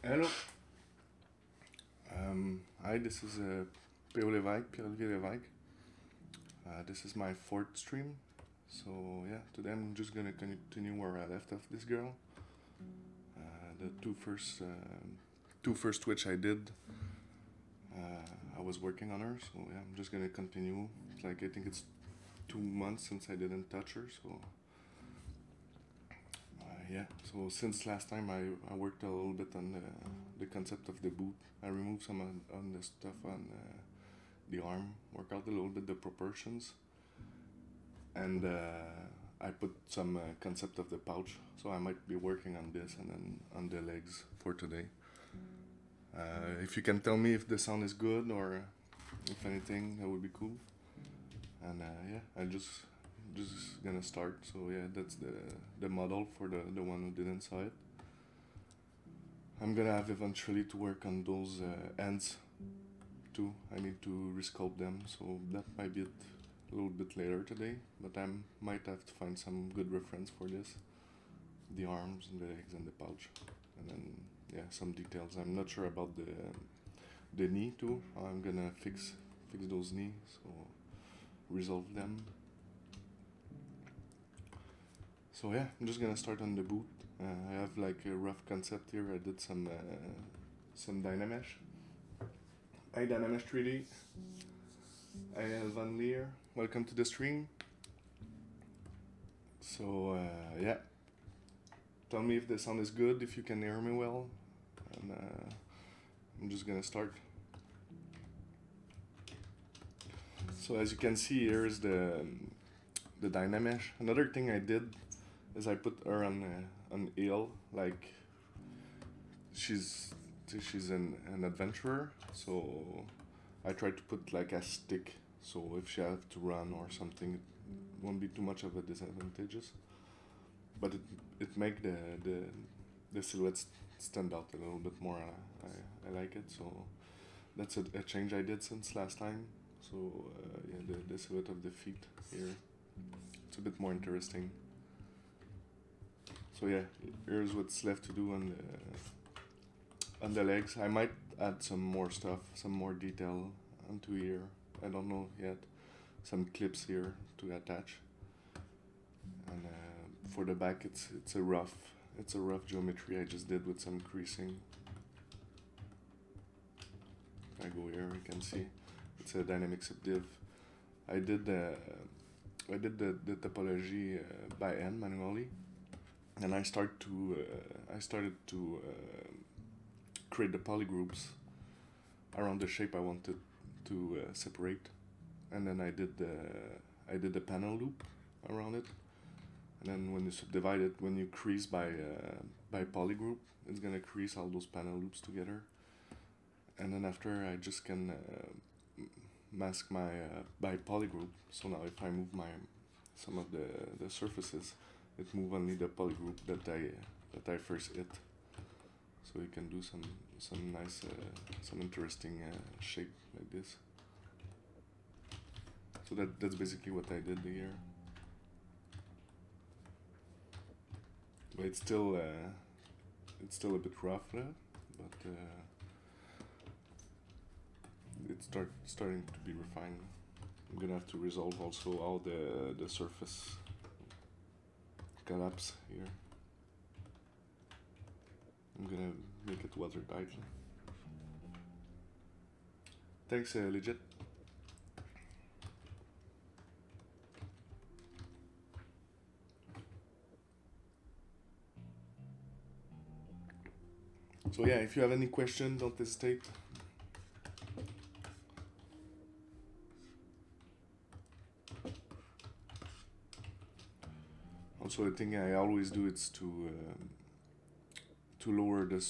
Hello. Hi, this is Pierre-Olivier Lévesque. This is my fourth stream. So yeah, today I'm just gonna continue where I left off this girl. The two first Twitch I did, I was working on her. So yeah, I'm just gonna continue. It's like I think it's 2 months since I didn't touch her. So yeah, so since last time I worked a little bit on the concept of the boot. I removed some on the stuff on the arm, work out a little bit the proportions, and I put some concept of the pouch. So I might be working on this and then on the legs for today. If you can tell me if the sound is good or if anything, that would be cool. And yeah, I just gonna start. So yeah, that's the model for the one who didn't saw it. I'm gonna have eventually to work on those ends too. I need to resculpt them, so that might be a little bit later today, but I might have to find some good reference for this. The arms and the legs and the pouch, and then yeah, some details. I'm not sure about the knee too. I'm gonna fix those knees, so resolve them. So yeah, I'm just gonna start on the boot. I have like a rough concept here. I did some Dynamesh. Hi Dynamesh 3D. Hi Van Leer. Welcome to the stream. So yeah, tell me if the sound is good, if you can hear me well, and I'm just gonna start. So as you can see, here's the Dynamesh. Another thing I did is I put her on heel, like she's an adventurer, so I tried to put like a stick, so if she have to run or something, it won't be too much of a disadvantageous, but it make the silhouette stand out a little bit more. I like it, so that's a change I did since last time. So yeah, the silhouette of the feet here, it's a bit more interesting. So yeah, here's what's left to do on the legs. I might add some more stuff, some more detail onto here. I don't know yet. Some clips here to attach. And for the back, it's a rough geometry I just did with some creasing. If I go here, you can see it's a dynamic subdiv. I did the topology by hand manually. And I started to create the polygroups around the shape I wanted to separate, and then I did the panel loop around it. And then when you subdivide it, when you crease by polygroup, it's gonna crease all those panel loops together. And then after, I just can mask my by polygroup. So now if I move some of the surfaces, it move only the polygroup that I first hit, so you can do some nice some interesting shape like this. So that's basically what I did here. But it's still a bit rough there, but it's starting to be refined. I'm gonna have to resolve also all the surface collapse here. I'm gonna make it watertight. Thanks, Legit. So yeah, if you have any question, don't hesitate. Also, the thing I always do is to lower the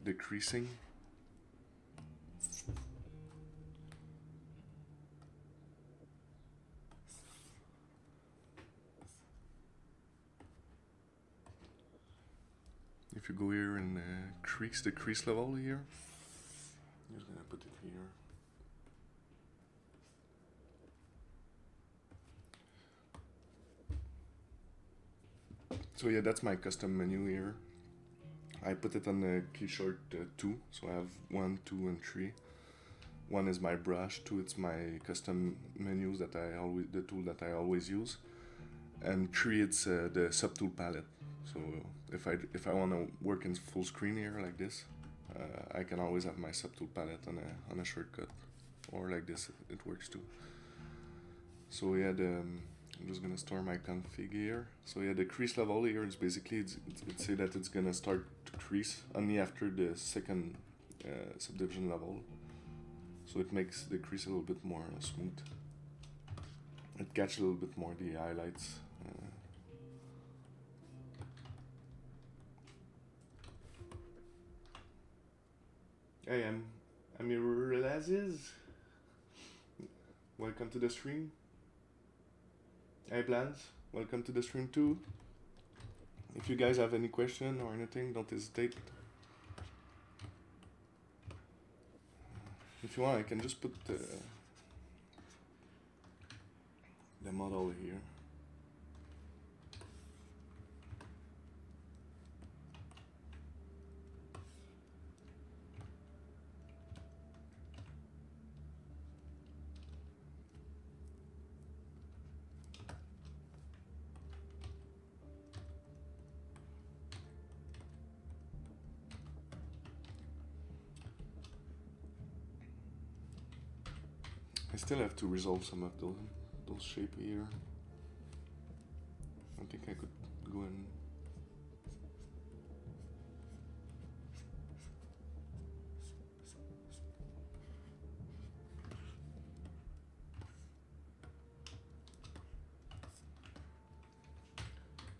the creasing. If you go here and crease the crease level here, I'm just gonna put it here. So yeah, that's my custom menu here. I put it on the key short 2, so I have 1, 2, and 3. 1 is my brush, 2 it's my custom menus that the tool that I always use, and 3 it's the subtool palette. So if I want to work in full screen here like this, I can always have my subtool palette on a shortcut, or like this it works too. So yeah, I'm just gonna store my config here. So yeah, the crease level here is basically it say that it's gonna start to crease only after the second subdivision level. So it makes the crease a little bit more smooth. It catches a little bit more the highlights. Hey, I'm your Relazes. Welcome to the stream. Hey Plans, welcome to the stream too. If you guys have any question or anything, don't hesitate. If you want, I can just put the model here. I still have to resolve some of those shape here. I think I could go in.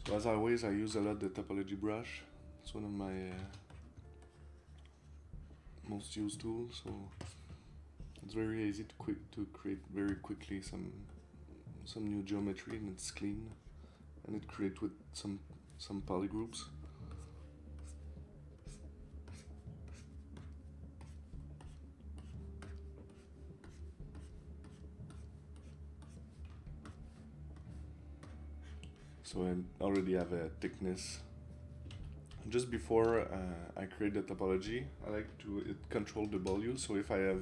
So as always, I use a lot the Topology brush. It's one of my most used tools. So it's very easy to create very quickly some new geometry, and it's clean, and it creates with some polygroups. So I already have a thickness. Just before I create the topology, I like to control the value. So if I have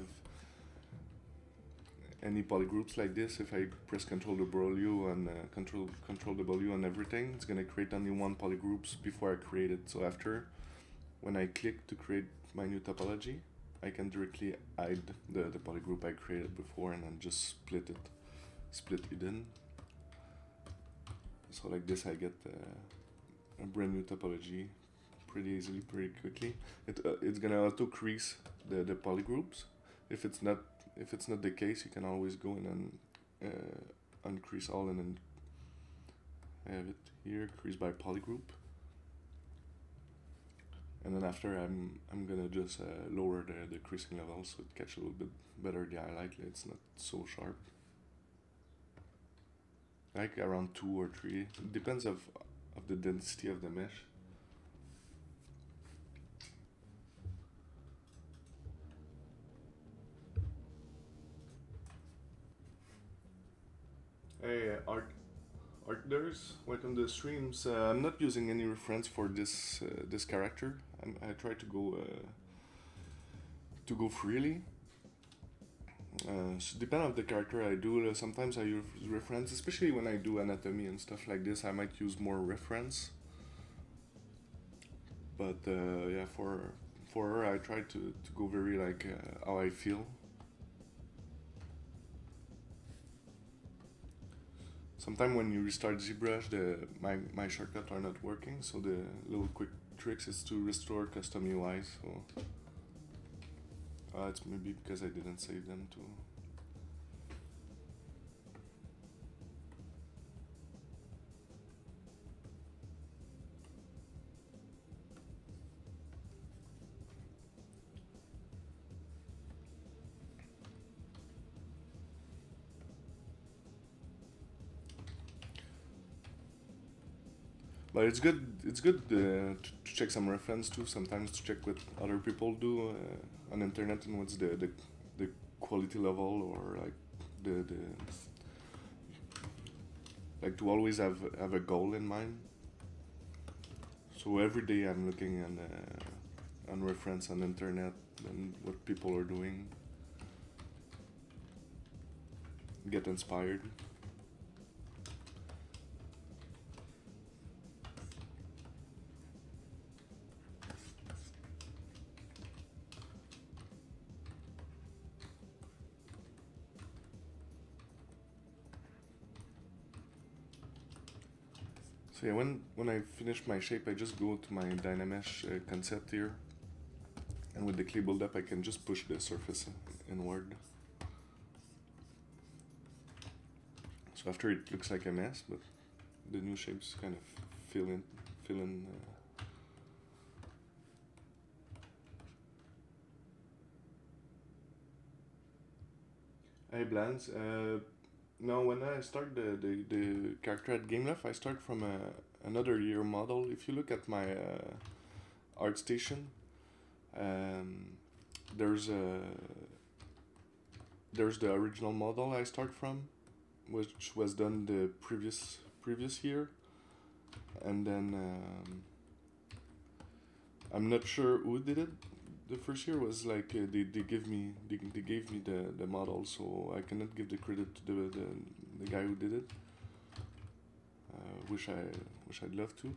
any polygroups like this, if I press control the value and control the value on everything, it's gonna create only one polygroups before I create it. So after, when I click to create my new topology, I can directly hide the polygroup I created before and then just split it in. So like this, I get a brand new topology pretty easily, pretty quickly. It's gonna auto crease the polygroups. If it's not the case, you can always go in and uncrease all, and then I have it here, crease by polygroup. And then after, I'm gonna just lower the creasing level so it catches a little bit better the highlight. It's not so sharp. Like around 2 or 3. It depends of the density of the mesh. Hey, Arters, welcome to the streams. I'm not using any reference for this character. I try to go freely. So depending on the character I do, sometimes I use reference, especially when I do anatomy and stuff like this. I might use more reference. But yeah, for her, I try to go very like how I feel. Sometimes when you restart ZBrush, my shortcuts are not working, so the little quick tricks is to restore custom UI. So it's maybe because I didn't save them too. But it's good to check some reference too. Sometimes to check what other people do on internet and what's the quality level, or like the like to always have a goal in mind. So every day I'm looking on reference on internet and what people are doing. Get inspired. So yeah, when I finish my shape, I just go to my Dynamesh concept here, and with the clay build-up, I can just push the surface inward. So after it looks like a mess, but the new shapes kind of fill in. Hey Blans, now when I start the character at GameLeft, I start from another year model. If you look at my art station, there's the original model I start from, which was done the previous year, and then I'm not sure who did it. The first year was like they gave me the model, so I cannot give the credit to the guy who did it. Wish I'd love to,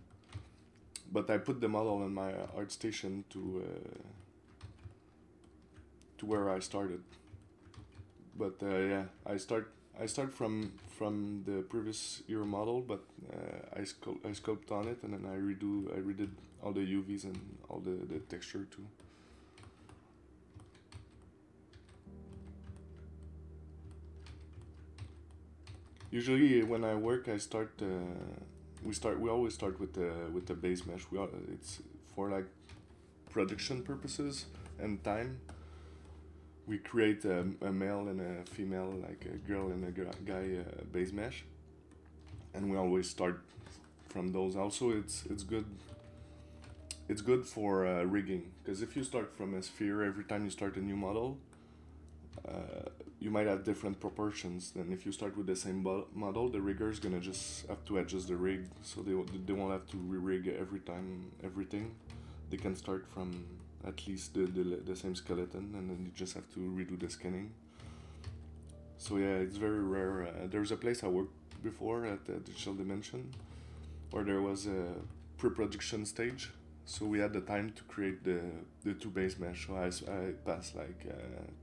but I put the model in my art station to where I started. But yeah, I start from the previous year model, but I sculpt on it, and then I redid all the UVs and all the texture too. Usually when I work, we always start with the base mesh. It's for like production purposes and time. We create a male and a female, like a girl and a guy base mesh, and we always start from those. Also, it's good. It's good for rigging, because if you start from a sphere every time you start a new model, you might have different proportions. Then if you start with the same model, the rigger is gonna just have to adjust the rig, so they won't have to re-rig every time everything. They can start from at least the same skeleton, and then you just have to redo the scanning. So yeah, it's very rare. There's a place I worked before at Digital Dimension, where there was a pre-production stage. So we had the time to create the two base mesh. So I passed like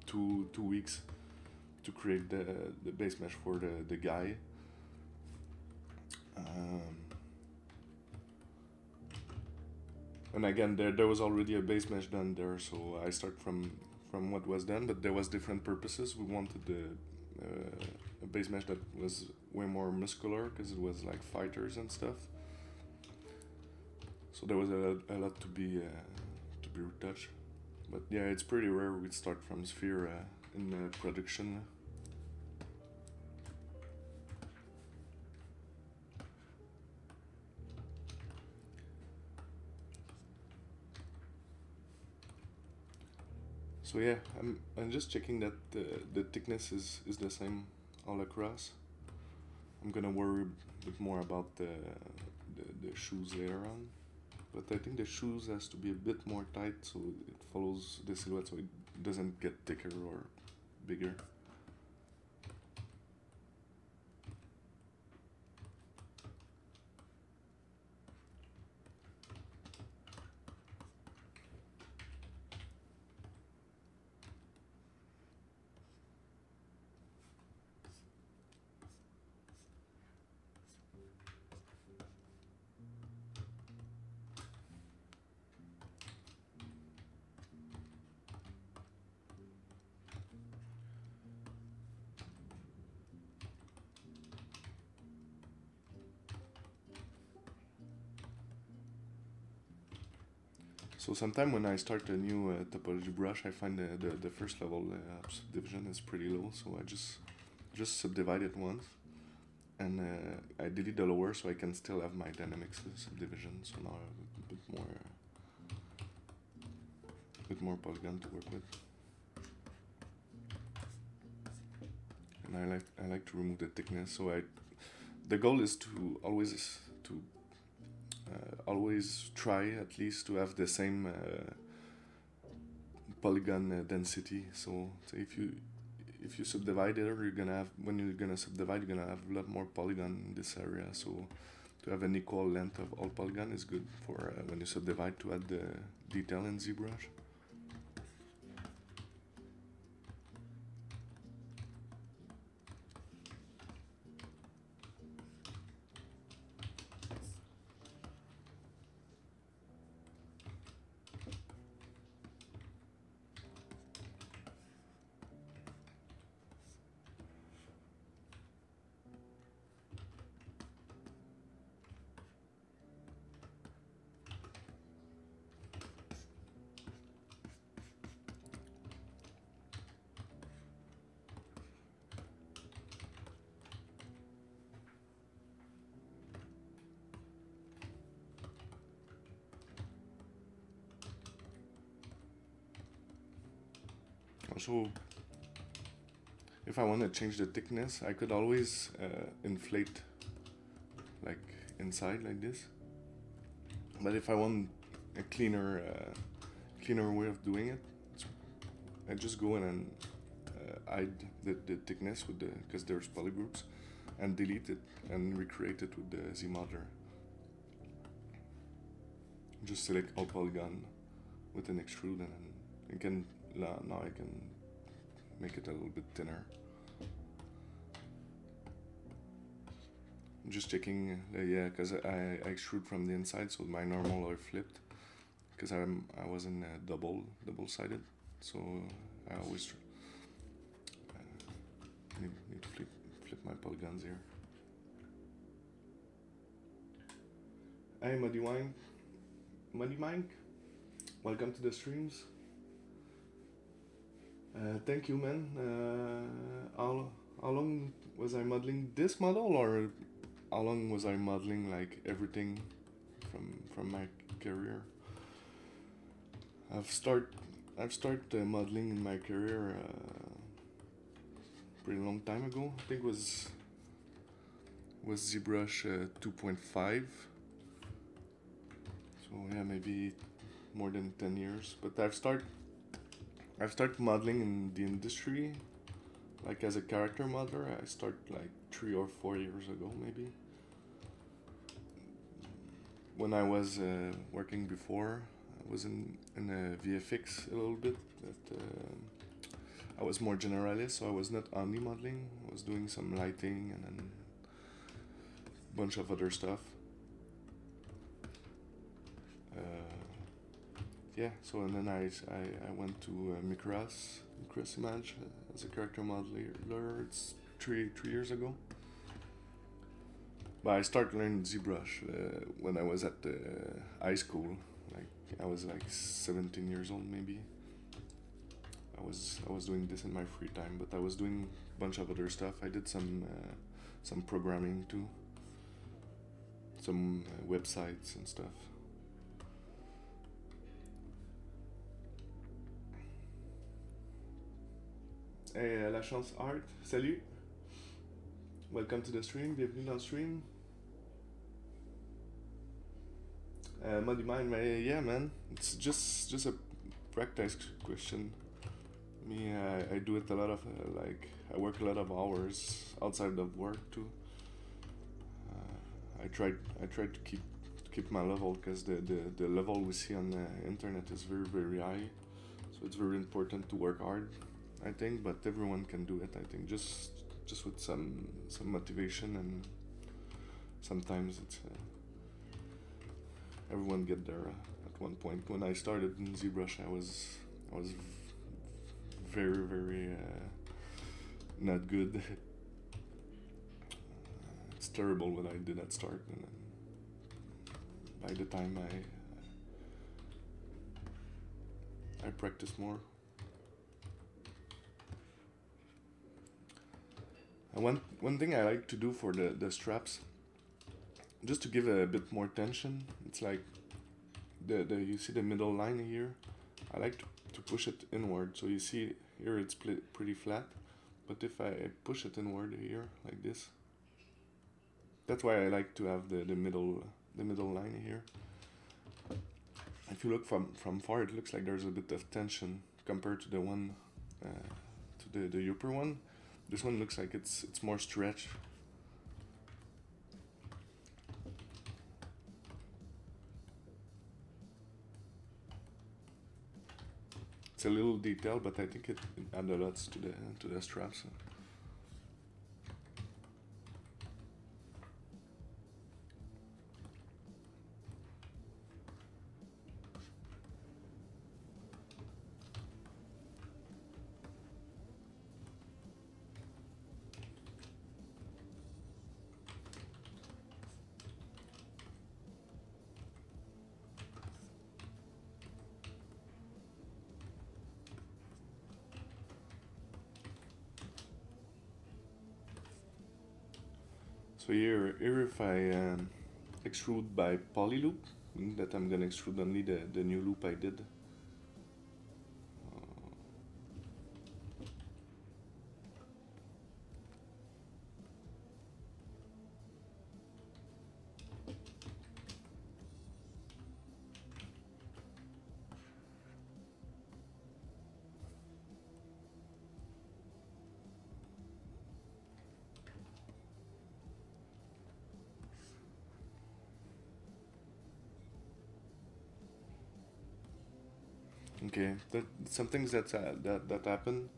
2 weeks to create the base mesh for the guy. And again, there was already a base mesh done there, so I start from what was done, but there was different purposes. We wanted a base mesh that was way more muscular, because it was like fighters and stuff. So there was a lot to be retouched. But yeah, it's pretty rare we start from sphere in production. So yeah, I'm just checking that the thickness is the same all across. I'm gonna worry a bit more about the shoes later on, but I think the shoes has to be a bit more tight so it follows the silhouette, so it doesn't get thicker or bigger. So sometimes when I start a new topology brush, I find the first level of subdivision is pretty low, so I just subdivide it once, and I delete the lower so I can still have my dynamics subdivision. So now I have a bit more polygon to work with, and I like to remove the thickness. So the goal is to always always try at least to have the same polygon density. So if you subdivide it, you're gonna have, when you're gonna subdivide, you're gonna have a lot more polygon in this area. So to have an equal length of all polygon is good for when you subdivide, to add the detail in ZBrush. Also, if I want to change the thickness, I could always inflate like inside like this. But if I want a cleaner way of doing it, I just go in and hide the thickness with the, because there's polygroups, and delete it and recreate it with the ZModeler. Just select all polygon with an extrude, and you can now I can make it a little bit thinner. I'm just checking, yeah, because I extrude from the inside, so my normal are flipped, because I was in double-sided, so I always need to flip my polygons here. Hey, Muddy Mike, welcome to the streams. Thank you, man. How long was I modeling this model, or how long was I modeling like everything from my career? I've started modeling in my career pretty long time ago. I think was ZBrush 2.5. So yeah, maybe more than 10 years. But I've started modeling in the industry, like as a character modeler. I started like 3 or 4 years ago, maybe. When I was working before, I was in VFX a little bit, but I was more generalist, so I was not only modeling. I was doing some lighting and then a bunch of other stuff. Yeah, so and then I went to Micras Image as a character modeler. It's three years ago. But I started learning ZBrush when I was at high school. Like I was like 17 years old maybe. I was doing this in my free time, but I was doing a bunch of other stuff. I did some programming too, some websites and stuff. Hey, La Chance Art, salut! Welcome to the stream, bienvenue dans le stream. Muddy Mind, yeah man, it's just a practice question. Me, I do it a lot of, like, I work a lot of hours outside of work too. I try to keep my level, because the level we see on the internet is very high, so it's very important to work hard, I think, but everyone can do it, I think, just with some motivation, and sometimes it's everyone get there at one point. When I started in ZBrush, I was very not good. It's terrible what I did at start, and then by the time I practice more. And one thing I like to do for the straps, just to give a bit more tension, it's like you see the middle line here. I like to push it inward, so you see here it's pretty flat, but if I push it inward here like this, that's why I like to have the middle line here. if you look from far, it looks like there's a bit of tension compared to the one, to the upper one. This one looks like it's more stretched. It's a little detail, but I think it adds a lot to the straps. So here if I extrude by polyloop, meaning that I'm gonna extrude only the new loop I did. Okay, some things that happen.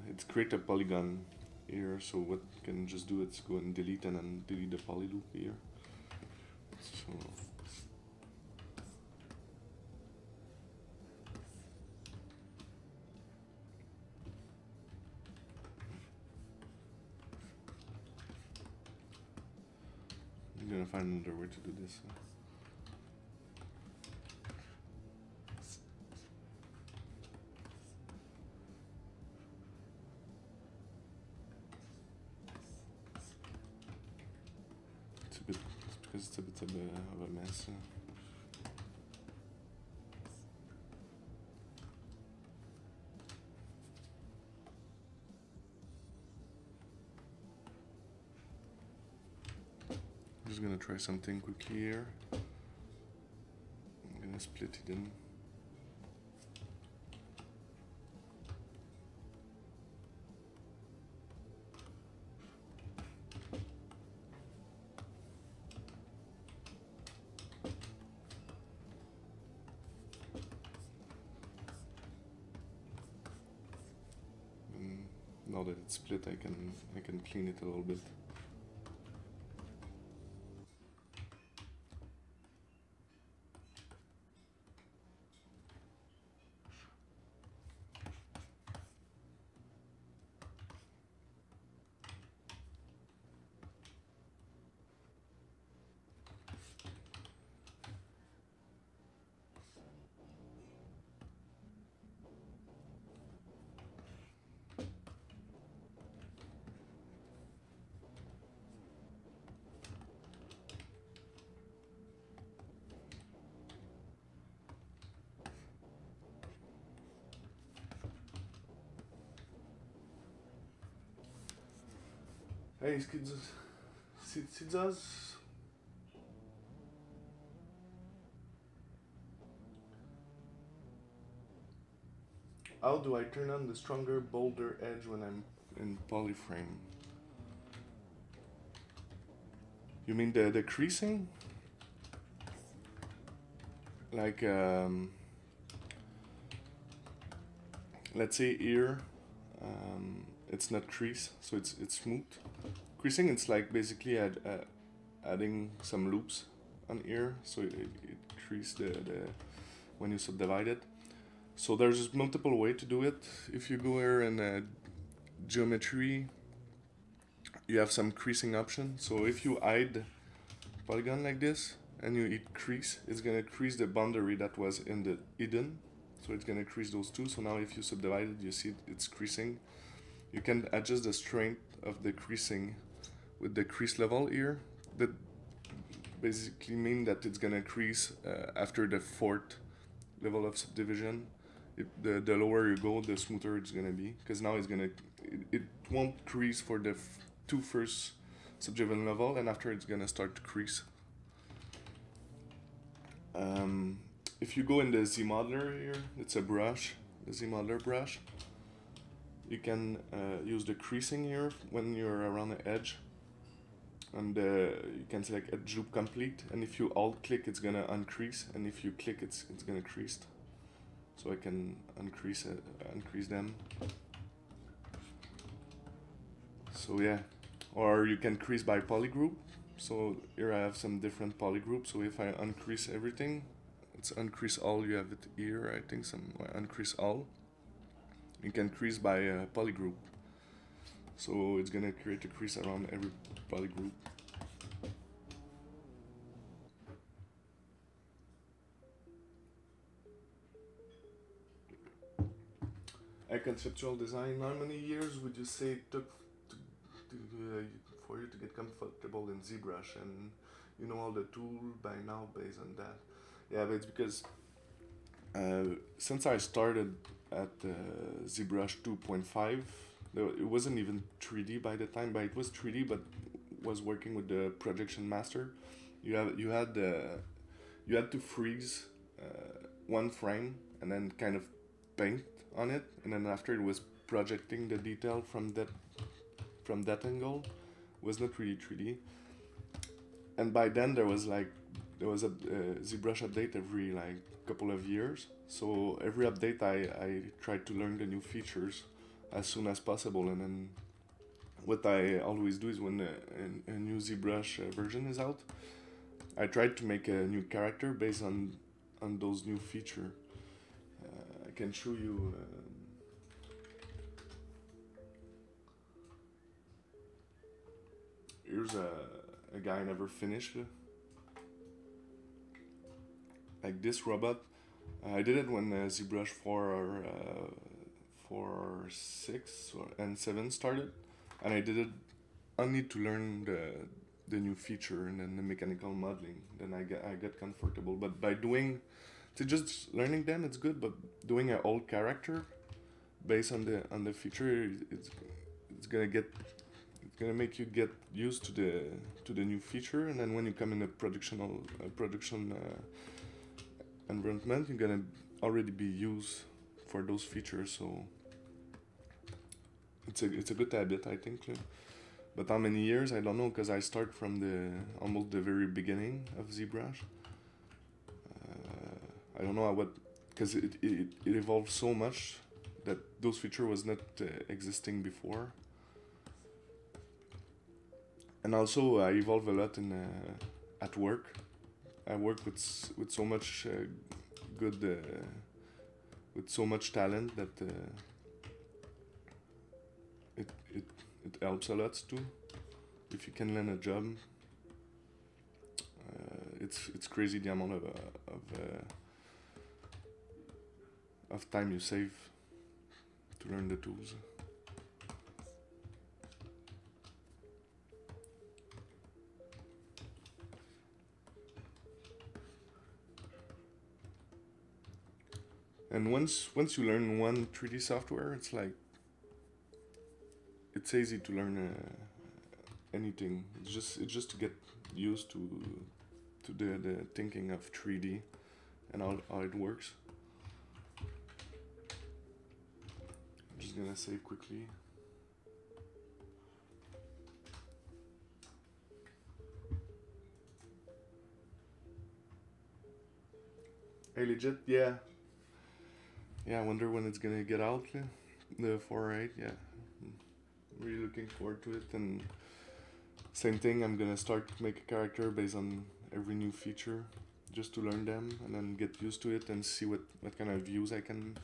It's create a polygon here. So what you can just do is go and delete and then delete the poly loop here. So I'm gonna find another way to do this. It's a bit of a mess. I'm just gonna try something quickly here. I'm gonna split it in. Now that it's split, I can clean it a little bit. Hey, Skidzas. How do I turn on the stronger, bolder edge when I'm in polyframe? You mean the creasing? Like, let's say here, it's not crease, so it's smooth. Creasing, it's like basically adding some loops on here, so it crease the when you subdivide it. So there's multiple way to do it. If you go here in geometry, you have some creasing option. So if you hide polygon like this and you hit crease, it's gonna crease the boundary that was in the hidden. So it's gonna crease those two. So now if you subdivide it, you see it's creasing. You can adjust the strength of the creasing with the crease level here. That basically mean that it's gonna crease after the 4th level of subdivision. The lower you go, the smoother it's gonna be, because now it won't crease for the 2 first subdivision level, and after it's gonna start to crease. if you go in the ZModeler here, it's a brush, the ZModeler brush. You can use the creasing here when you're around the edge, and you can select edge loop complete. And if you alt click, it's gonna uncrease, and if you click, it's gonna crease. So I can uncrease them. So yeah, or you can crease by polygroup. So here I have some different polygroups. So if I uncrease everything, it's uncrease all. You have it here, I think. Uncrease all. You can crease by polygroup. So it's gonna create a crease around every polygroup. A conceptual design, how many years would you say it took for you to get comfortable in ZBrush, and you know all the tools by now based on that? Yeah, but it's because since I started at ZBrush 2.5, it wasn't even 3D by the time, but it was 3D, but was working with the projection master. You had to freeze one frame and then kind of paint on it, and then after it was projecting the detail from that angle. It was not really 3D. And by then there was a ZBrush update every like couple of years. So every update I tried to learn the new features as soon as possible, and then what I always do is when a new ZBrush version is out, I tried to make a new character based on those new features. I can show you. Here's a guy I never finished. Like this robot. I did it when ZBrush 4.6 and 7 started, and I did it only to learn the new feature and then the mechanical modeling. Then I got comfortable. But by just learning them, it's good. But doing an old character based on the feature, it's gonna make you get used to the new feature, and then when you come in a production environment, you're gonna already be used for those features. So it's a good habit, I think. But how many years, I don't know, because I start from almost the very beginning of ZBrush. I don't know because it evolved so much that those features was not existing before. And also I evolve a lot at work. I work with so much with so much talent that it helps a lot too. If you can land a job, it's crazy the amount of time you save to learn the tools. And once you learn one 3D software, it's like it's easy to learn anything. It's just to get used to the thinking of 3D and how it works. I'm just gonna save quickly. Hey, legit, yeah. Yeah, I wonder when it's gonna get out, the 4.8, yeah. Really looking forward to it, and same thing, I'm gonna start to make a character based on every new feature, just to learn them, and then get used to it and see what kind of views I can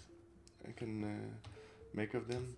make of them.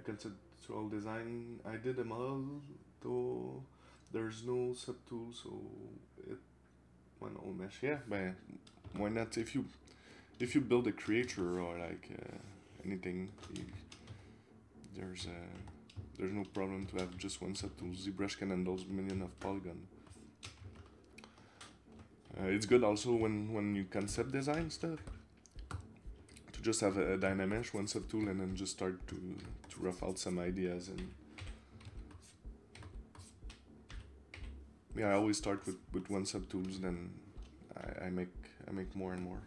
Conceptual design, I did a model there's no subtool, so it one all mesh. Yeah, but why not? If you build a creature or like anything, there's no problem to have just one subtool. ZBrush can handle millions of polygons. It's good also when you concept design stuff to just have a Dynamesh, one subtool, and then just start to rough out some ideas. And yeah, I always start with one subtools, then I make more and more.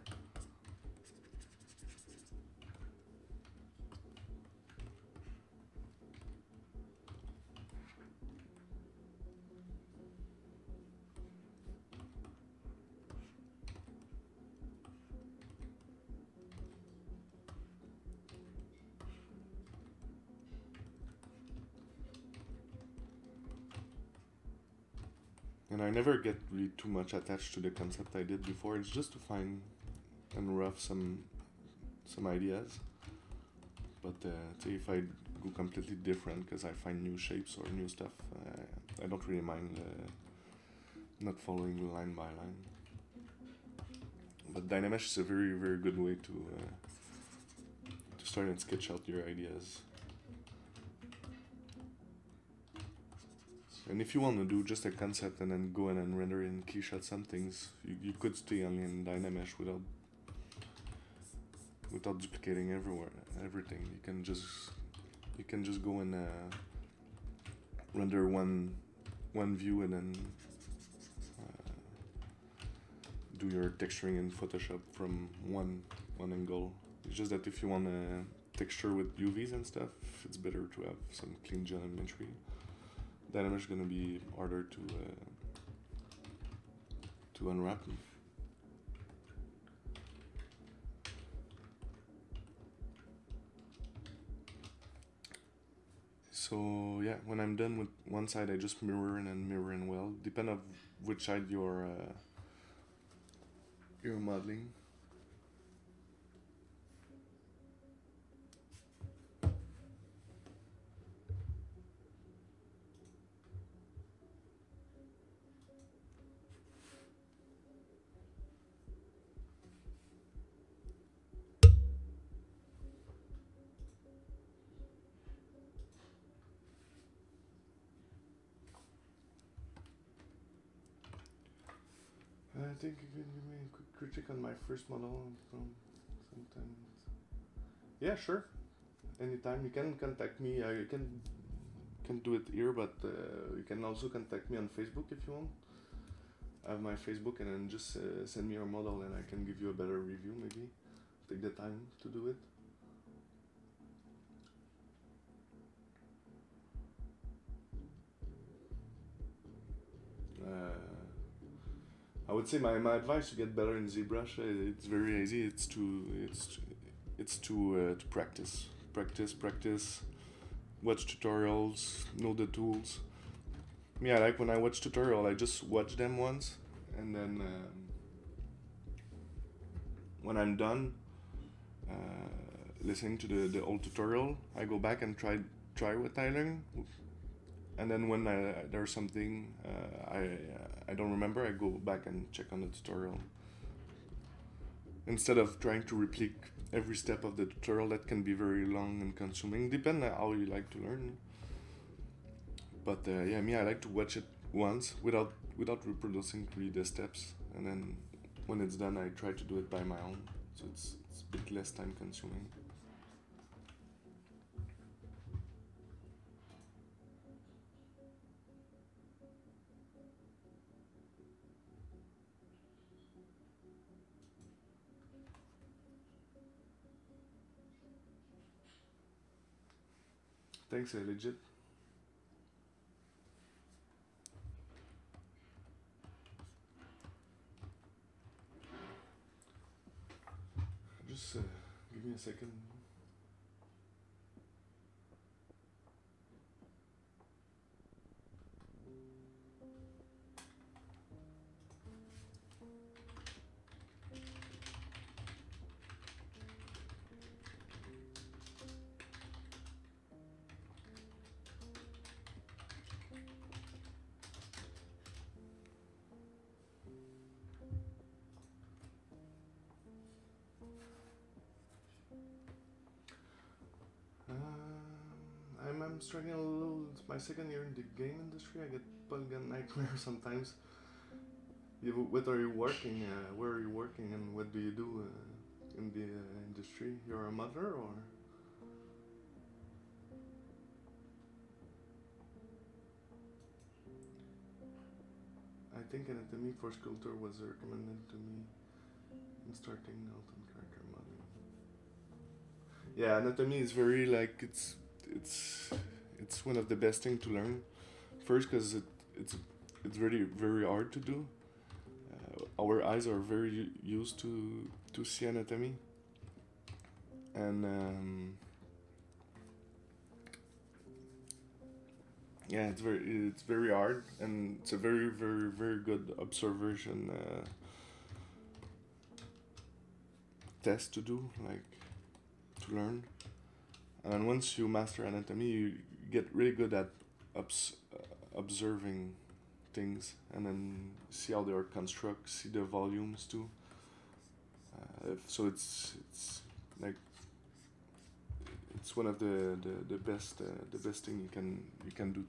And I never get really too much attached to the concept I did before. It's just to find and rough some ideas. But say if I go completely different because I find new shapes or new stuff, I don't really mind not following line by line. But Dynamesh is a very, very good way to start and sketch out your ideas. And if you want to do just a concept and then go in and render in keyshot some things, you could stay only in Dynamesh without duplicating everything. You can just go and render one view and then do your texturing in Photoshop from one angle. It's just that if you want to texture with UVs and stuff, it's better to have some clean geometry. Dynamesh is gonna be harder to unwrap. So yeah, when I'm done with one side, I just mirror and weld, depend on which side you're modeling. I think you can give me a quick critique on my first model from sometimes. Yeah, sure. Anytime you can contact me. You can do it here, but you can also contact me on Facebook if you want. I have my Facebook, and then just send me your model, and I can give you a better review. Maybe take the time to do it. I would say my advice to get better in ZBrush, it's very easy. It's to practice. Watch tutorials, know the tools. Yeah, like when I watch tutorial, I just watch them once, and then when I'm done listening to the old tutorial, I go back and try what I learned. And then when there's something I don't remember, I go back and check on the tutorial. Instead of trying to replicate every step of the tutorial, that can be very long and consuming, depending on how you like to learn. But yeah, me, I like to watch it once without reproducing really the steps, and then when it's done, I try to do it by my own, so it's a bit less time consuming. Thanks, legit. Just give me a second. I'm struggling a little. It's my second year in the game industry. I get polygon nightmare sometimes. What are you working? Where are you working, and what do you do in the industry? You're a modeler, or? I think anatomy for sculptor was recommended to me in starting out on character modeling. Yeah, anatomy is very like it's one of the best thing to learn. First, because it's very hard to do. Our eyes are very used to see anatomy, and yeah, it's very hard, and it's a very good observation test to do, like to learn. And then once you master anatomy, you get really good at observing things, and then see how they are constructed, see the volumes too. So it's like it's one of the best thing you can do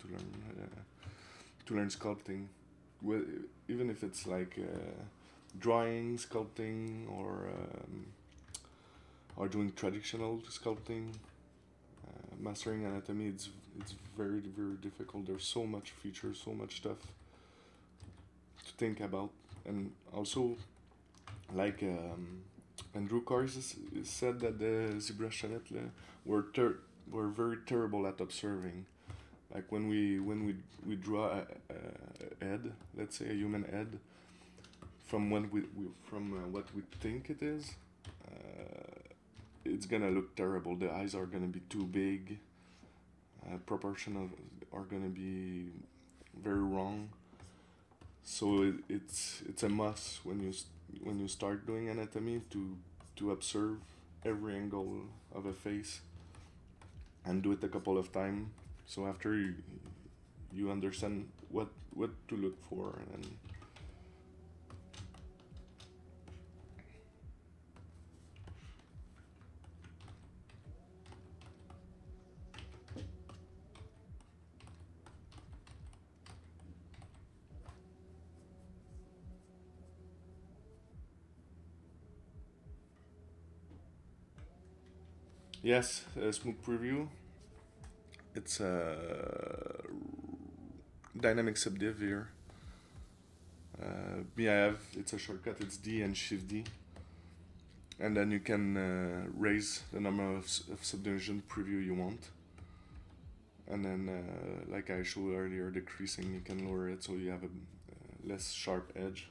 to learn sculpting. Well, even if it's like drawing, sculpting, or doing traditional sculpting, mastering anatomy, it's very difficult. There's so much features, so much stuff to think about, and also like Andrew Cars said that the ZBrush Chalet were very terrible at observing. Like when we draw a head, let's say a human head, from what we think it is, it's gonna look terrible. The eyes are gonna be too big. Proportions are gonna be very wrong. So it's a must when you start doing anatomy to observe every angle of a face and do it a couple of times. So after you understand what to look for, and yes, a smooth preview. It's a dynamic subdiv here. It's a shortcut, it's D and Shift D. And then you can raise the number of subdivision preview you want. And then, like I showed earlier, the creasing, you can lower it so you have a less sharp edge.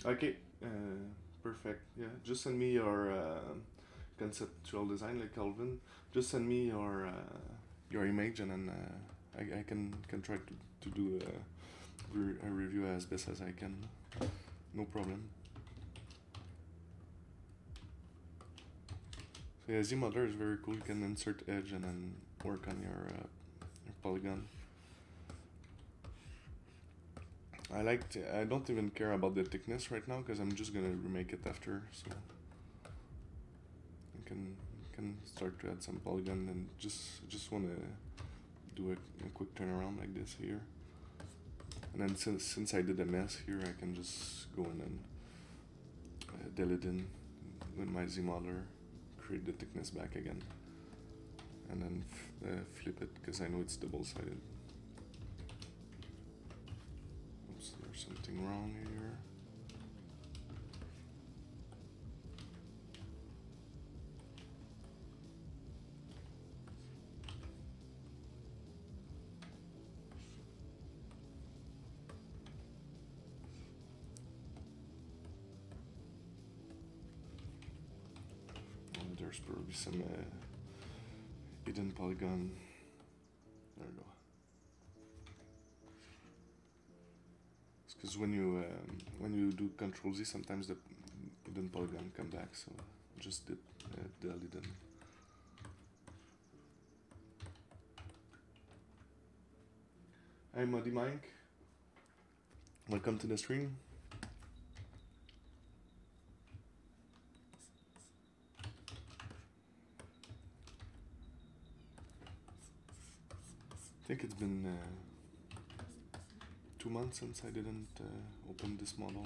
Okay, perfect. Yeah, just send me your conceptual design, like Calvin. Just send me your image, and then I can try to do a review as best as I can. No problem. So yeah, ZModeler is very cool. You can insert edge and then work on your polygon. I don't even care about the thickness right now because I'm just gonna remake it after, so you can start to add some polygon, and just wanna do a quick turnaround like this here, and then since I did a mess here, I can just go in and delete in with my ZModeler, create the thickness back again, and then flip it because I know it's double-sided. something wrong here. There's probably some hidden polygon. There we go. It's because when you do Control Z, sometimes the hidden polygon come back. So just did delete them. Hi Muddy Mike. Welcome to the stream. I think it's been 2 months since I didn't open this model.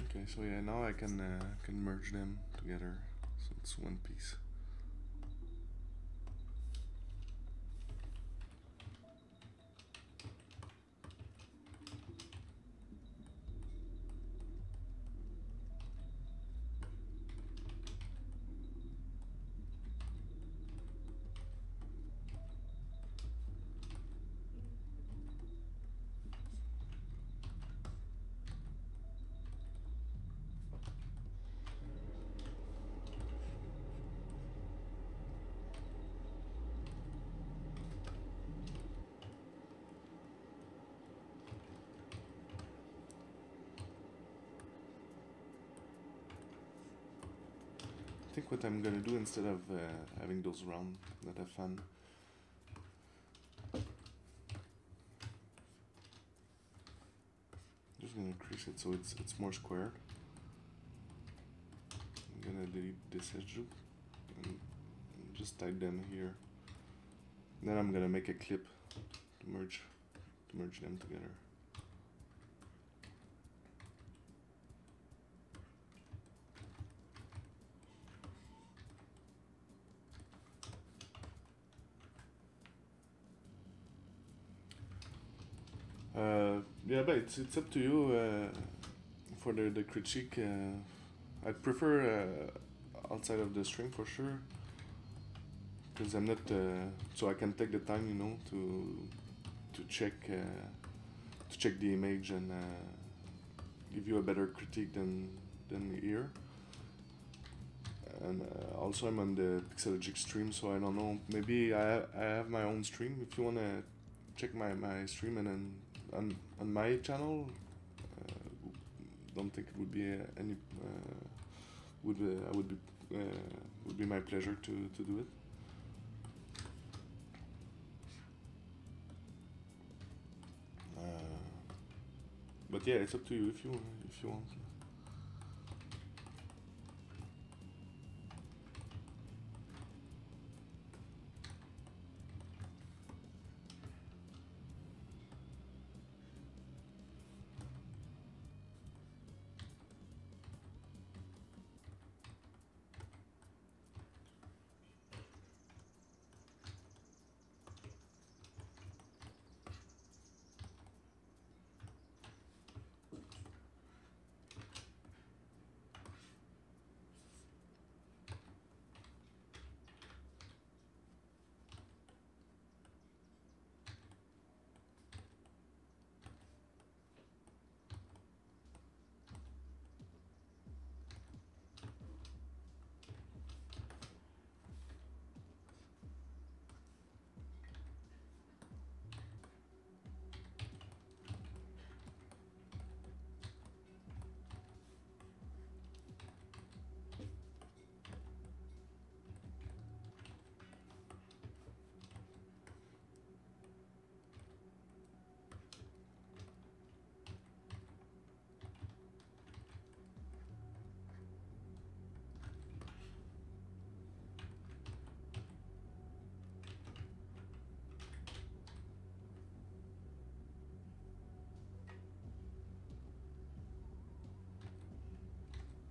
Okay, so yeah, now I can merge them together, so it's one piece. I think what I'm gonna do instead of having those round that have fun, just gonna crease it so it's more squared. I'm gonna delete this edge loop and just type them here. Then I'm gonna make a clip to merge them together. Yeah, but it's up to you for the critique. I'd prefer outside of the stream for sure, because I'm not so I can take the time, you know, to check the image and give you a better critique than here. And also I'm on the Pixelogic stream, so I don't know. Maybe I have my own stream. If you wanna check my stream and then on my channel, don't think it would be any would be my pleasure to do it. But yeah, it's up to you if you want.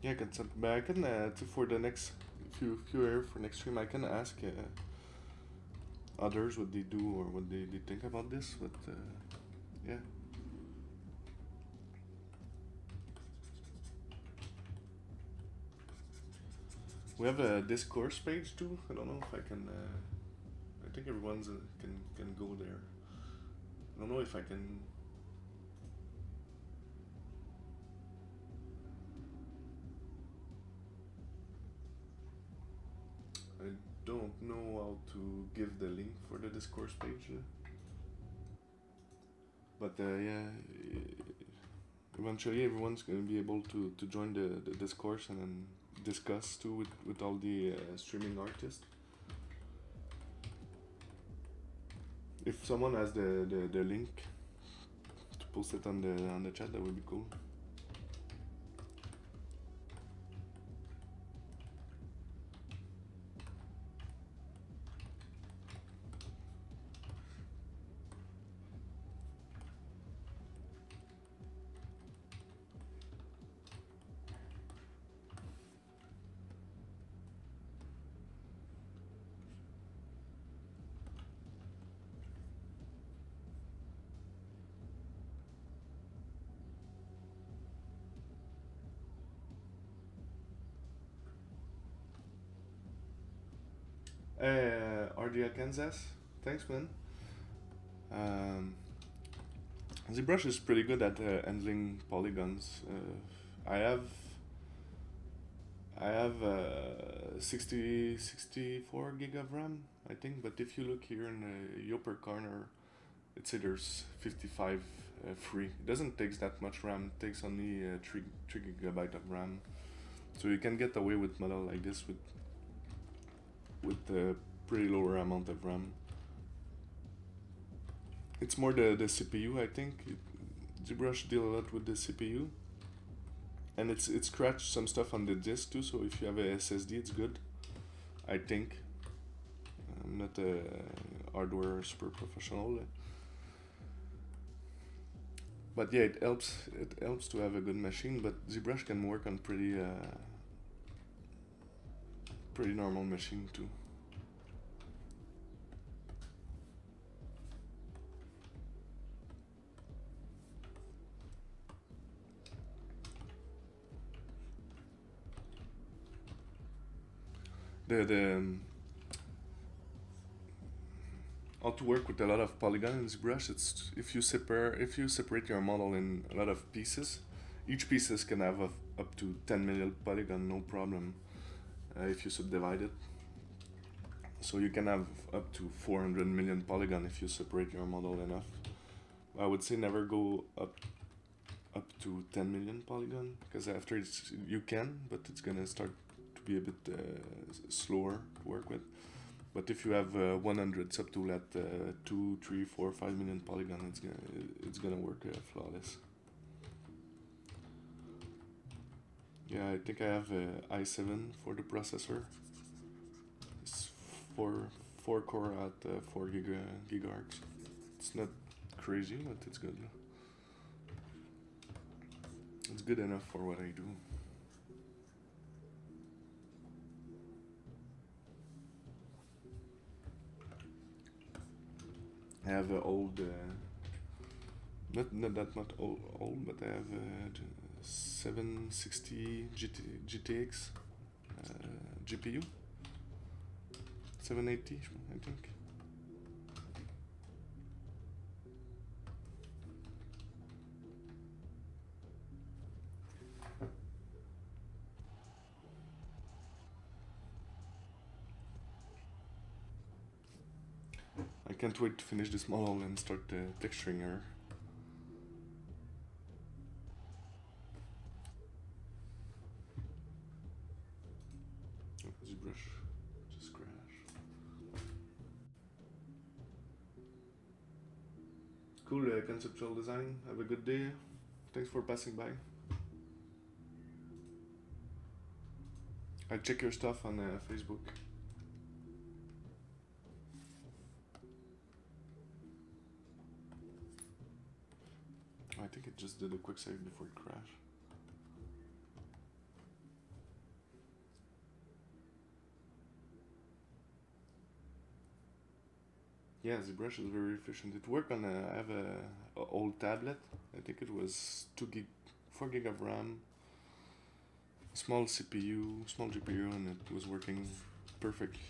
Yeah, concept. But I can for the next few here for next stream, I can ask others what they do or what they think about this. But yeah. We have a discourse page too. I don't know if I can. I think everyone's can go there. I don't know if I can. I don't know how to give the link for the discourse page. But yeah, eventually everyone's gonna be able to join the discourse and then discuss too with all the streaming artists. If someone has the link to post it on the chat, that would be cool. RDL Kansas, thanks man. ZBrush is pretty good at handling polygons. I have 64 gig of RAM, I think, but if you look here in the upper corner, it says there's 55 free. It doesn't take that much RAM, it takes only 3 gigabyte of RAM. So you can get away with model like this with a pretty lower amount of RAM. It's more the CPU, I think. ZBrush deal a lot with the CPU, and it's scratched some stuff on the disk too. So if you have a SSD, it's good, I think. I'm not a hardware super professional, but yeah, it helps. It helps to have a good machine. But ZBrush can work on pretty normal machine too. How to work with a lot of polygon in ZBrush, it's if you separate your model in a lot of pieces, each pieces can have up to 10 million polygon, no problem, if you subdivide it. So you can have up to 400 million polygon if you separate your model enough. I would say never go up to 10 million polygon, because after you can, but it's gonna start to be a bit slower to work with. But if you have 100 subtool at 2, 3, 4, 5 million polygon, it's gonna work flawless. Yeah, I think I have i7 for the processor. It's 4 core at 4 gigahertz. It's not crazy, but it's good. It's good enough for what I do. I have an old, not that much old, but I have a 760 GTX GPU, 780, I think. I can't wait to finish this model and start texturing her. Oh, ZBrush just crashed. Cool conceptual design. Have a good day. Thanks for passing by. I check your stuff on Facebook. I think it just did a quick save before it crashed. Yeah, ZBrush is very efficient. It worked on I have a old tablet. I think it was 4 gig of RAM, small CPU, small GPU, and it was working perfectly.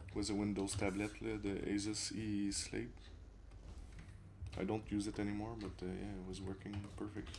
It was a Windows tablet, the Asus E Slate. I don't use it anymore, but yeah, it was working perfectly.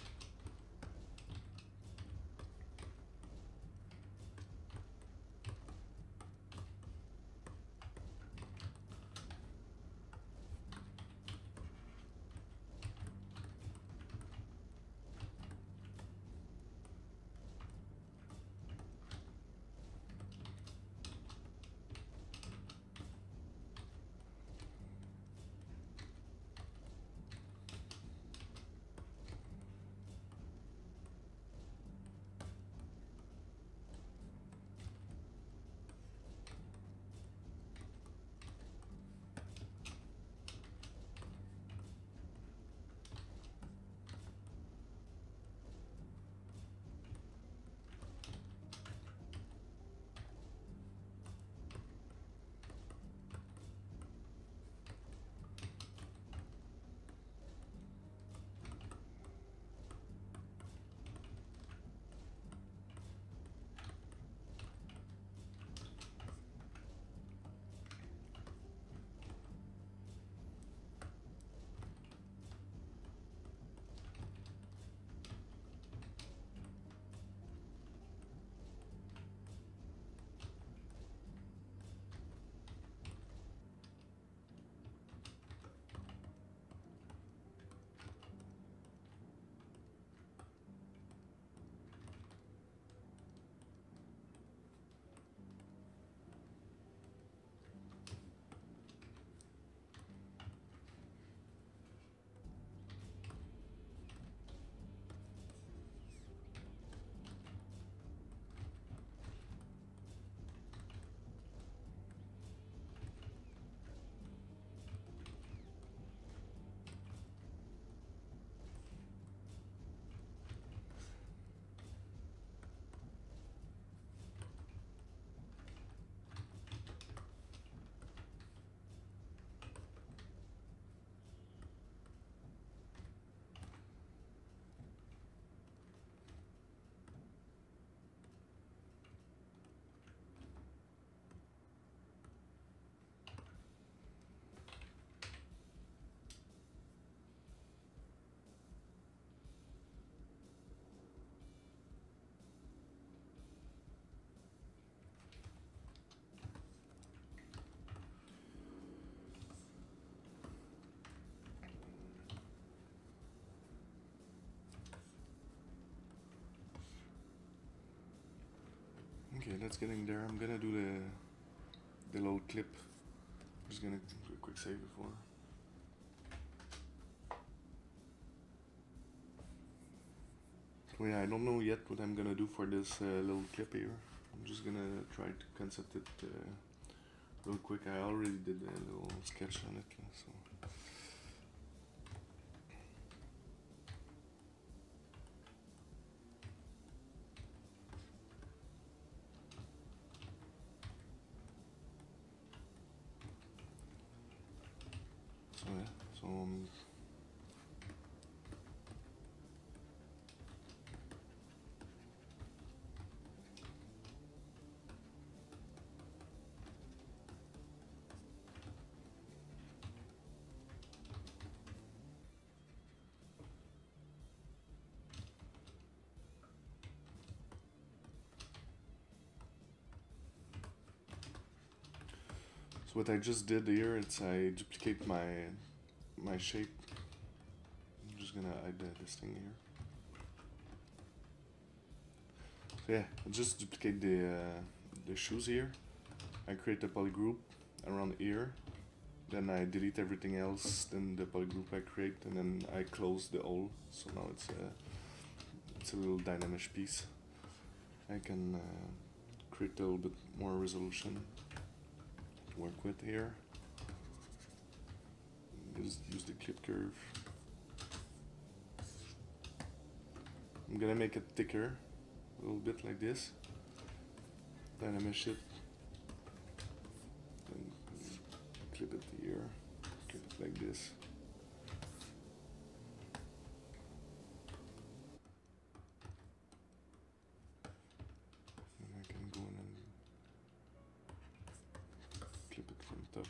Okay, that's getting there. I'm gonna do the little clip. I'm just gonna do a quick save before. So yeah, I don't know yet what I'm gonna do for this little clip here. I'm just gonna try to concept it real quick. I already did a little sketch on it, so. So yeah, so what I just did here, it's I duplicate my shape. I'm just gonna hide this thing here. So yeah, I just duplicate the shoes here. I create a polygroup around here. Then I delete everything else. Then the polygroup I create, and then I close the hole. So now it's a little Dynamesh piece. I can create a little bit more resolution to work with here. Just use the clip curve. I'm gonna make it thicker, a little bit like this. Dynamesh it. clip it here, clip it like this. And I can go in and clip it from top.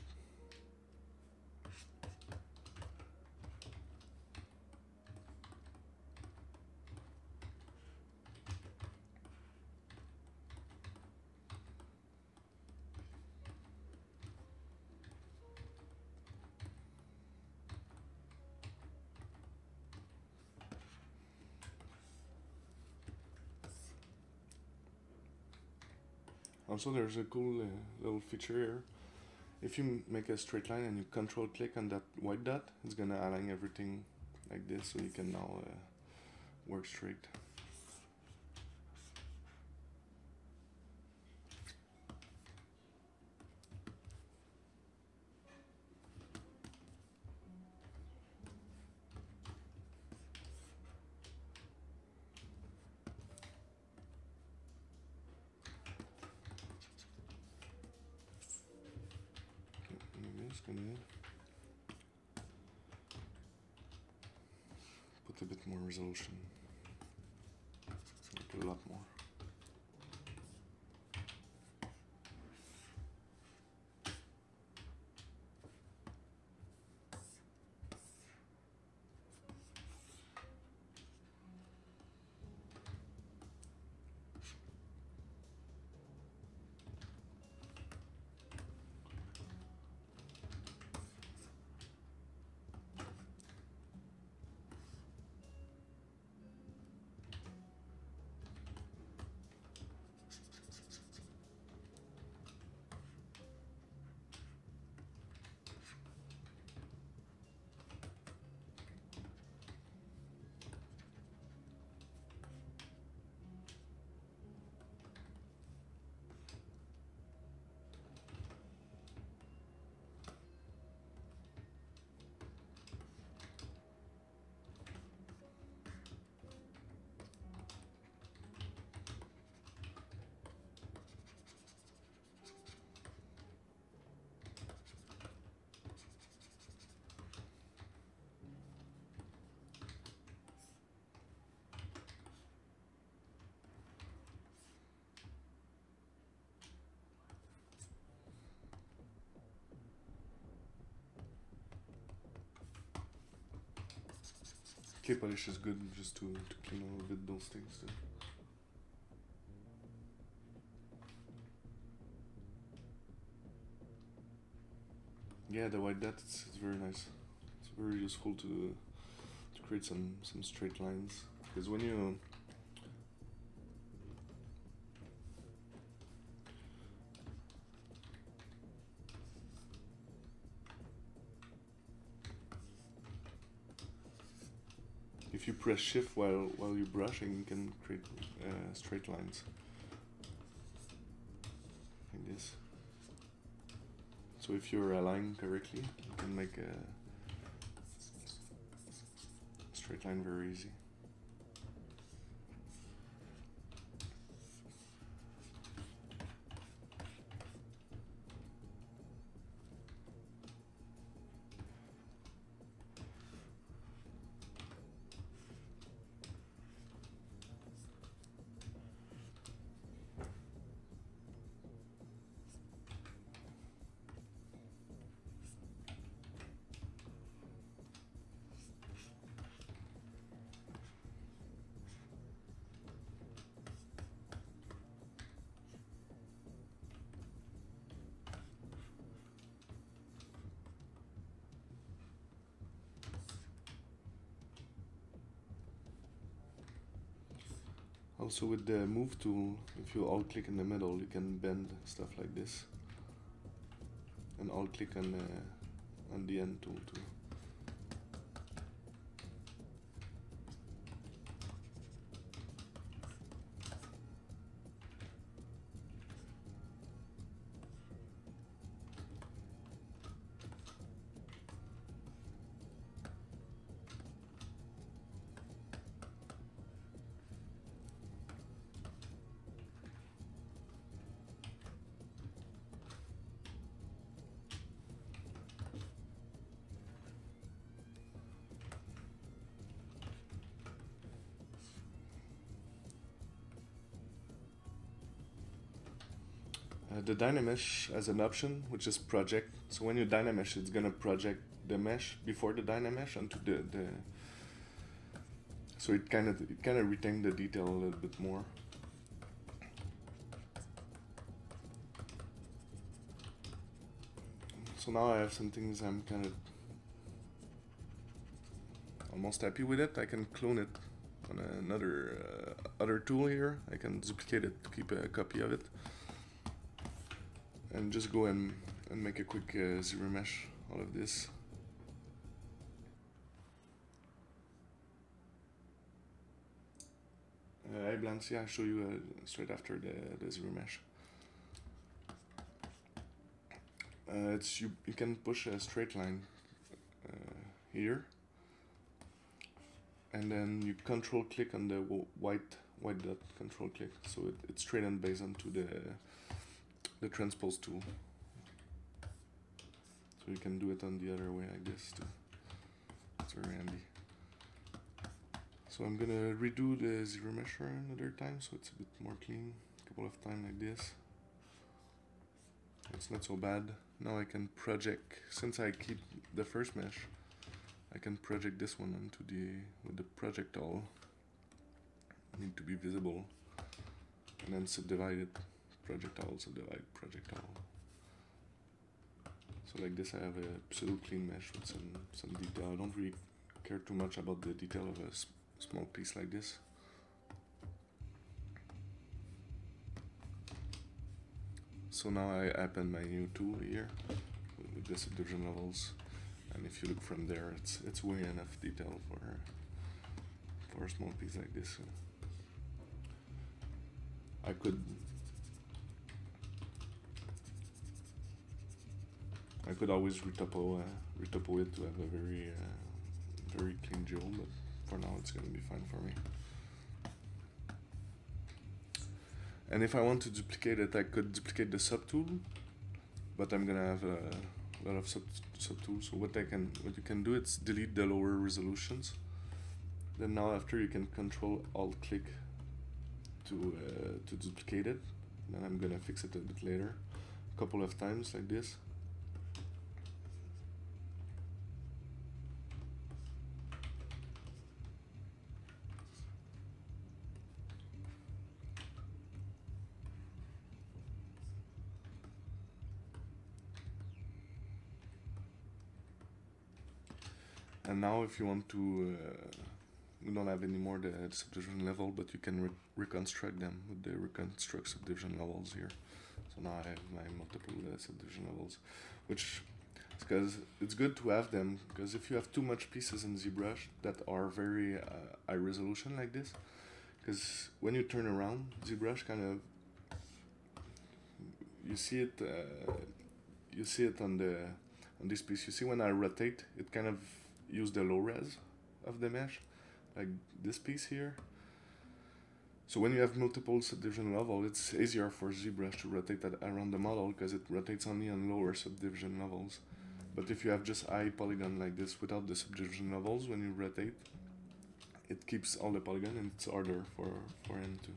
Also, there's a cool little feature here. If you make a straight line and you control click on that white dot, it's gonna align everything like this, so you can now work straight. Put a bit more resolution, like a lot more. Clay polish is good just to clean a little bit those things too. Yeah, the white dot, it's very nice. It's very useful to create some straight lines, because when you if you press shift while you're brushing, you can create straight lines like this. So if you're aligned correctly, you can make a straight line very easy. Also with the move tool, if you alt click in the middle, you can bend stuff like this, and alt click on the end tool too. The Dynamesh has an option which is project. So when you Dynamesh, it's gonna project the mesh before the Dynamesh onto the so it kind of retains the detail a little bit more. So now I have some things I'm kind of almost happy with it. I can clone it on another other tool here. I can duplicate it to keep a copy of it, and just go and make a quick ZRemesh out of this. Hey Blancy, I'll show you straight after the ZRemesh. You can push a straight line here, and then you control click on the white dot, control click, so it's straight and based onto the transpose tool. So you can do it on the other way like this too. It's very handy. So I'm gonna redo the ZRemesher another time, so it's a bit more clean. A couple of times like this. It's not so bad. Now I can project, since I keep the first mesh, I can project this one onto with the projectile. Need to be visible, and then subdivide it. Projectile, subdivide, projectile. So like this, I have a pseudo clean mesh with some detail. I don't really care too much about the detail of a small piece like this. So now I append my new tool here with the subdivision levels, and if you look from there, it's way enough detail for a small piece like this. So I could always retopo it to have a very clean geo, but for now it's going to be fine for me. And if I want to duplicate it, I could duplicate the subtool, but I'm gonna have a lot of subtools. So what you can do is delete the lower resolutions. Then now after you can Control Alt click to duplicate it. And then I'm gonna fix it a bit later, a couple of times like this. And now if you want to, we don't have any more the subdivision level, but you can reconstruct them with the reconstruct subdivision levels here. So now I have my multiple subdivision levels, which is because it's good to have them, because if you have too much pieces in ZBrush that are very high resolution like this, because when you turn around, ZBrush kind of, you see it on this piece. You see when I rotate, it kind of use the low res of the mesh, like this piece here. So when you have multiple subdivision level, it's easier for ZBrush to rotate that around the model because it rotates only on lower subdivision levels. But if you have just high polygon like this without the subdivision levels, when you rotate, it keeps all the polygon and it's harder for him to.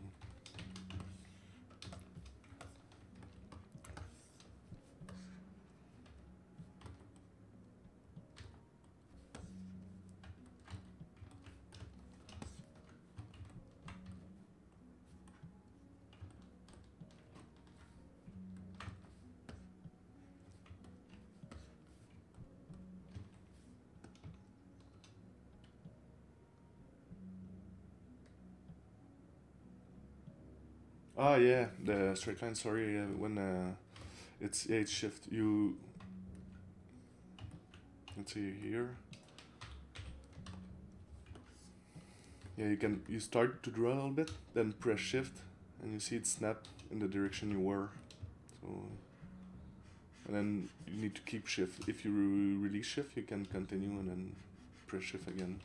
Ah yeah, the straight line. Sorry, when it's shift. Let's see here. Yeah, you start to draw a little bit, then press shift, and you see it snap in the direction you were. So, and then you need to keep shift. If you release shift, you can continue and then press shift again.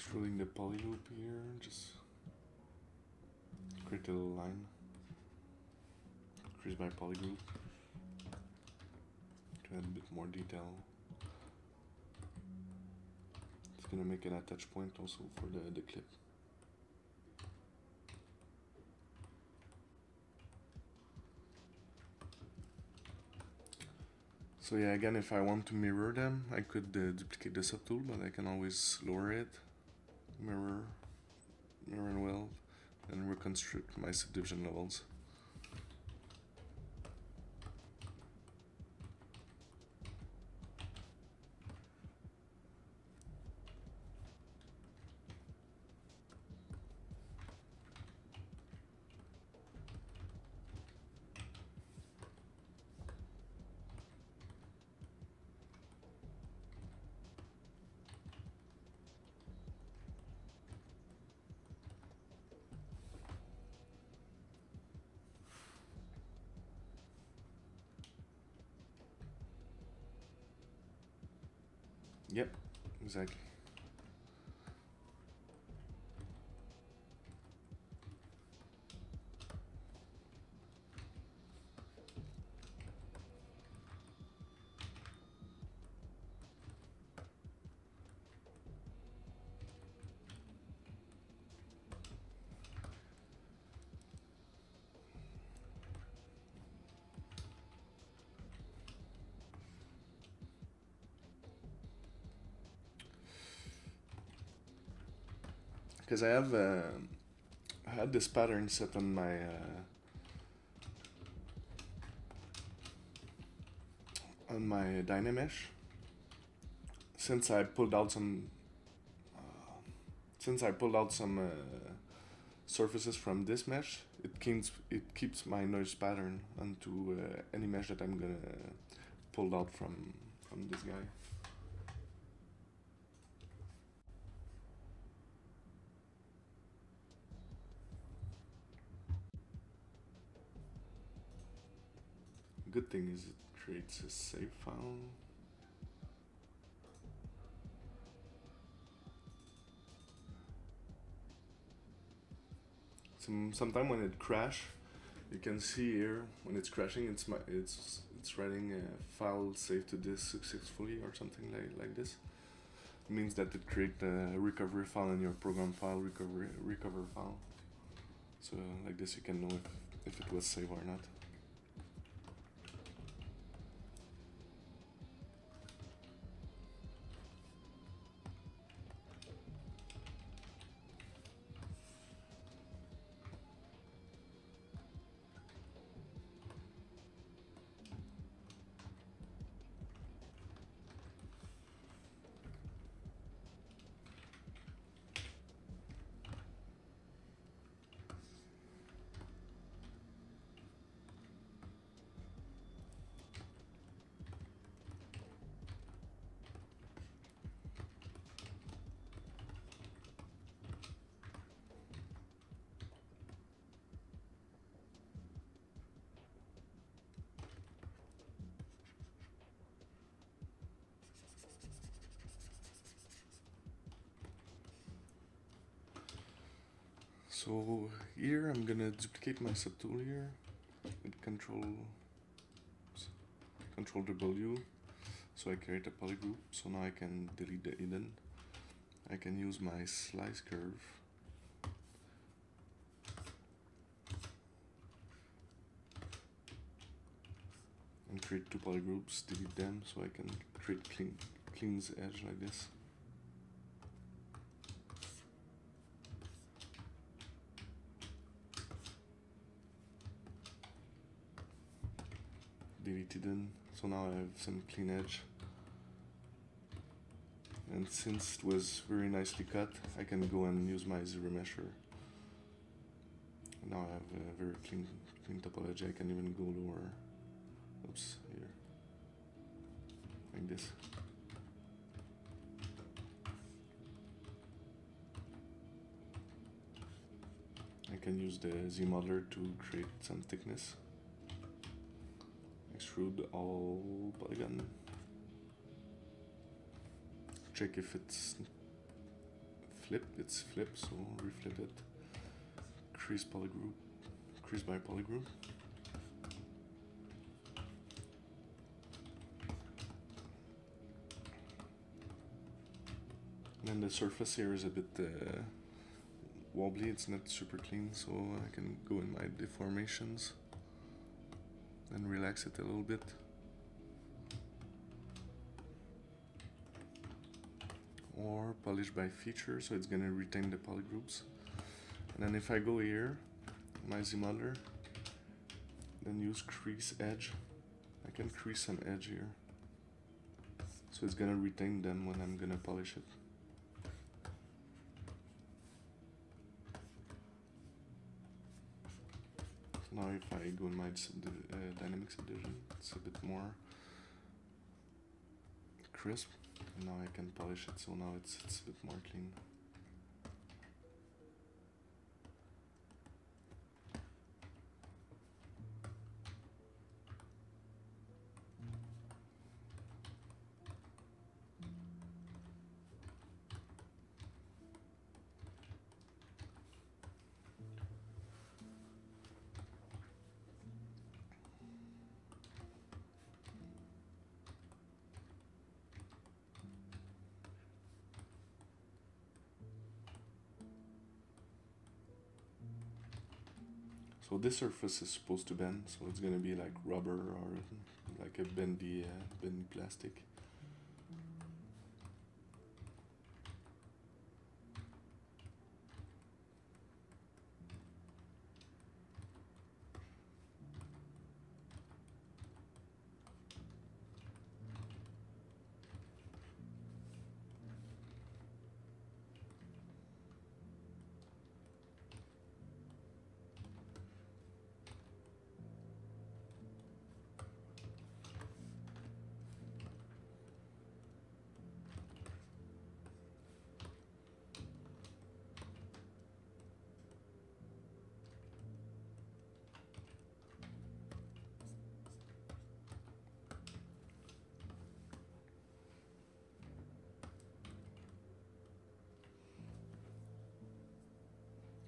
extruding the poly loop here, just create a little line, crease by polygroup to add a bit more detail. It's gonna make an attach point also for the clip. So yeah, again, if I want to mirror them, I could duplicate the subtool, but I can always lower it, mirror and weld, and reconstruct my subdivision levels. Yep, exactly. Because I had this pattern set on my Dynamesh. Since I pulled out some surfaces from this mesh, it keeps my noise pattern onto any mesh that I'm gonna pull out from this guy. Good thing is it creates a save file. Sometime when it crash, you can see here when it's crashing, it's writing a file saved to disk successfully or something like this. It means that it creates a recovery file in your program file recover file. So like this, you can know if it was saved or not. So here I'm gonna duplicate my subtool here with Control W. So I create a polygroup. So now I can delete the hidden. I can use my slice curve. And create two polygroups, delete them, so I can create clean edge like this. Delete hidden, so now I have some clean edge. And since it was very nicely cut, I can go and use my ZRemesher. Now I have a very clean topology. I can even go lower. Oops, here. Like this. I can use the ZModeler to create some thickness. Extrude all polygon. Check if it's flip, it's flip, so reflip it. Crease polygroup, crease by polygroup. And then the surface here is a bit wobbly, it's not super clean, so I can go in my deformations and relax it a little bit. Or polish by feature, so it's gonna retain the polygroups. And then if I go here, my ZModeler, then use crease edge, I can crease some edge here. So it's gonna retain them when I'm gonna polish it. So now if I go in my dynamic subdivision, it's a bit more crisp. And now I can polish it, so now it's a bit more clean. So this surface is supposed to bend, so it's gonna be like rubber or like a bendy plastic.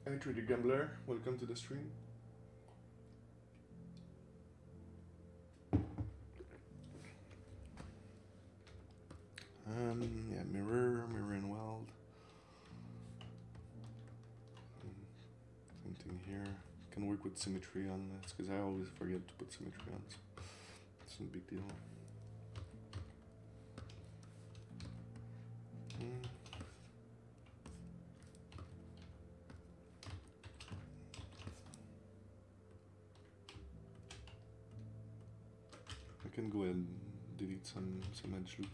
Hi 3D Gambler, welcome to the stream. Yeah, mirror and weld. Same thing here. Can work with symmetry on this because I always forget to put symmetry on, so it's no big deal. I can go ahead and delete some edge loop.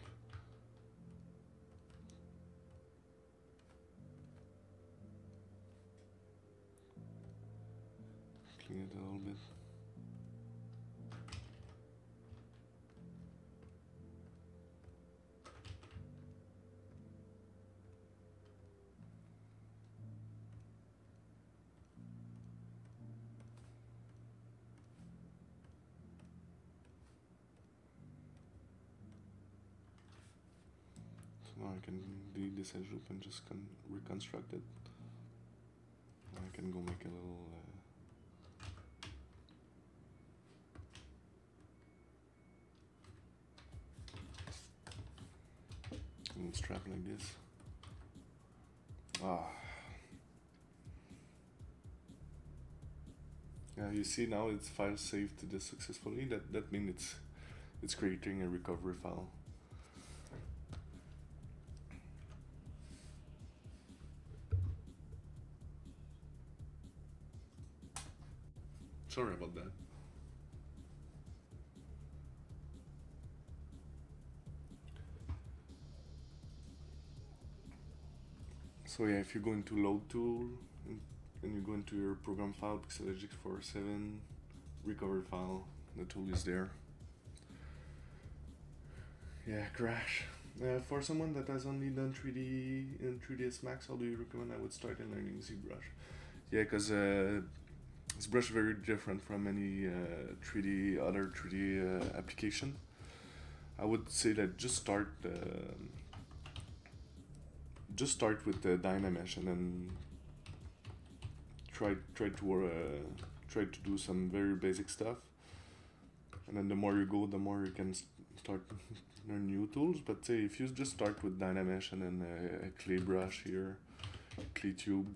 Clean it a little bit. Now I can delete this edge loop and just reconstruct it. Now I can go make a little strap like this. Yeah, you see now it's file saved to this successfully. That means it's creating a recovery file. Sorry about that. So yeah, if you go into load tool and you go into your program file, Pixelogic 407, recovery file, the tool is there. Yeah, crash. For someone that has only done 3D in 3ds Max, how do you recommend I would start in learning ZBrush? Yeah, because ZBrush is very different from any other 3D application. I would say that just start just start with the Dynamesh and then try to do some very basic stuff, and then the more you go, the more you can start learn new tools. But say if you just start with Dynamesh and then a clay brush here, clay tube,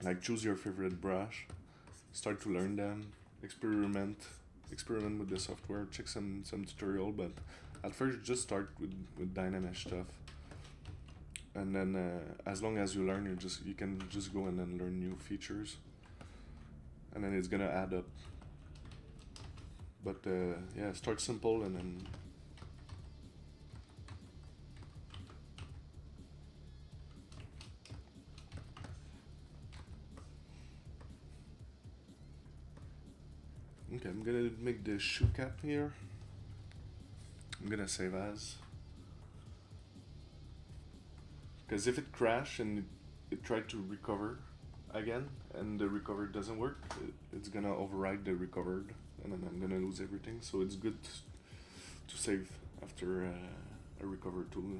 like choose your favorite brush, start to learn them, experiment with the software, check some tutorial, but at first just start with Dynamesh stuff, and then as long as you learn, you can just go and then learn new features, and then it's gonna add up. But yeah, start simple and then okay, I'm gonna make the shoe cap here. I'm gonna save as, because if it crashes and it tried to recover again and the recover doesn't work, it's gonna override the recovered, and then I'm gonna lose everything. So it's good to save after a recover tool.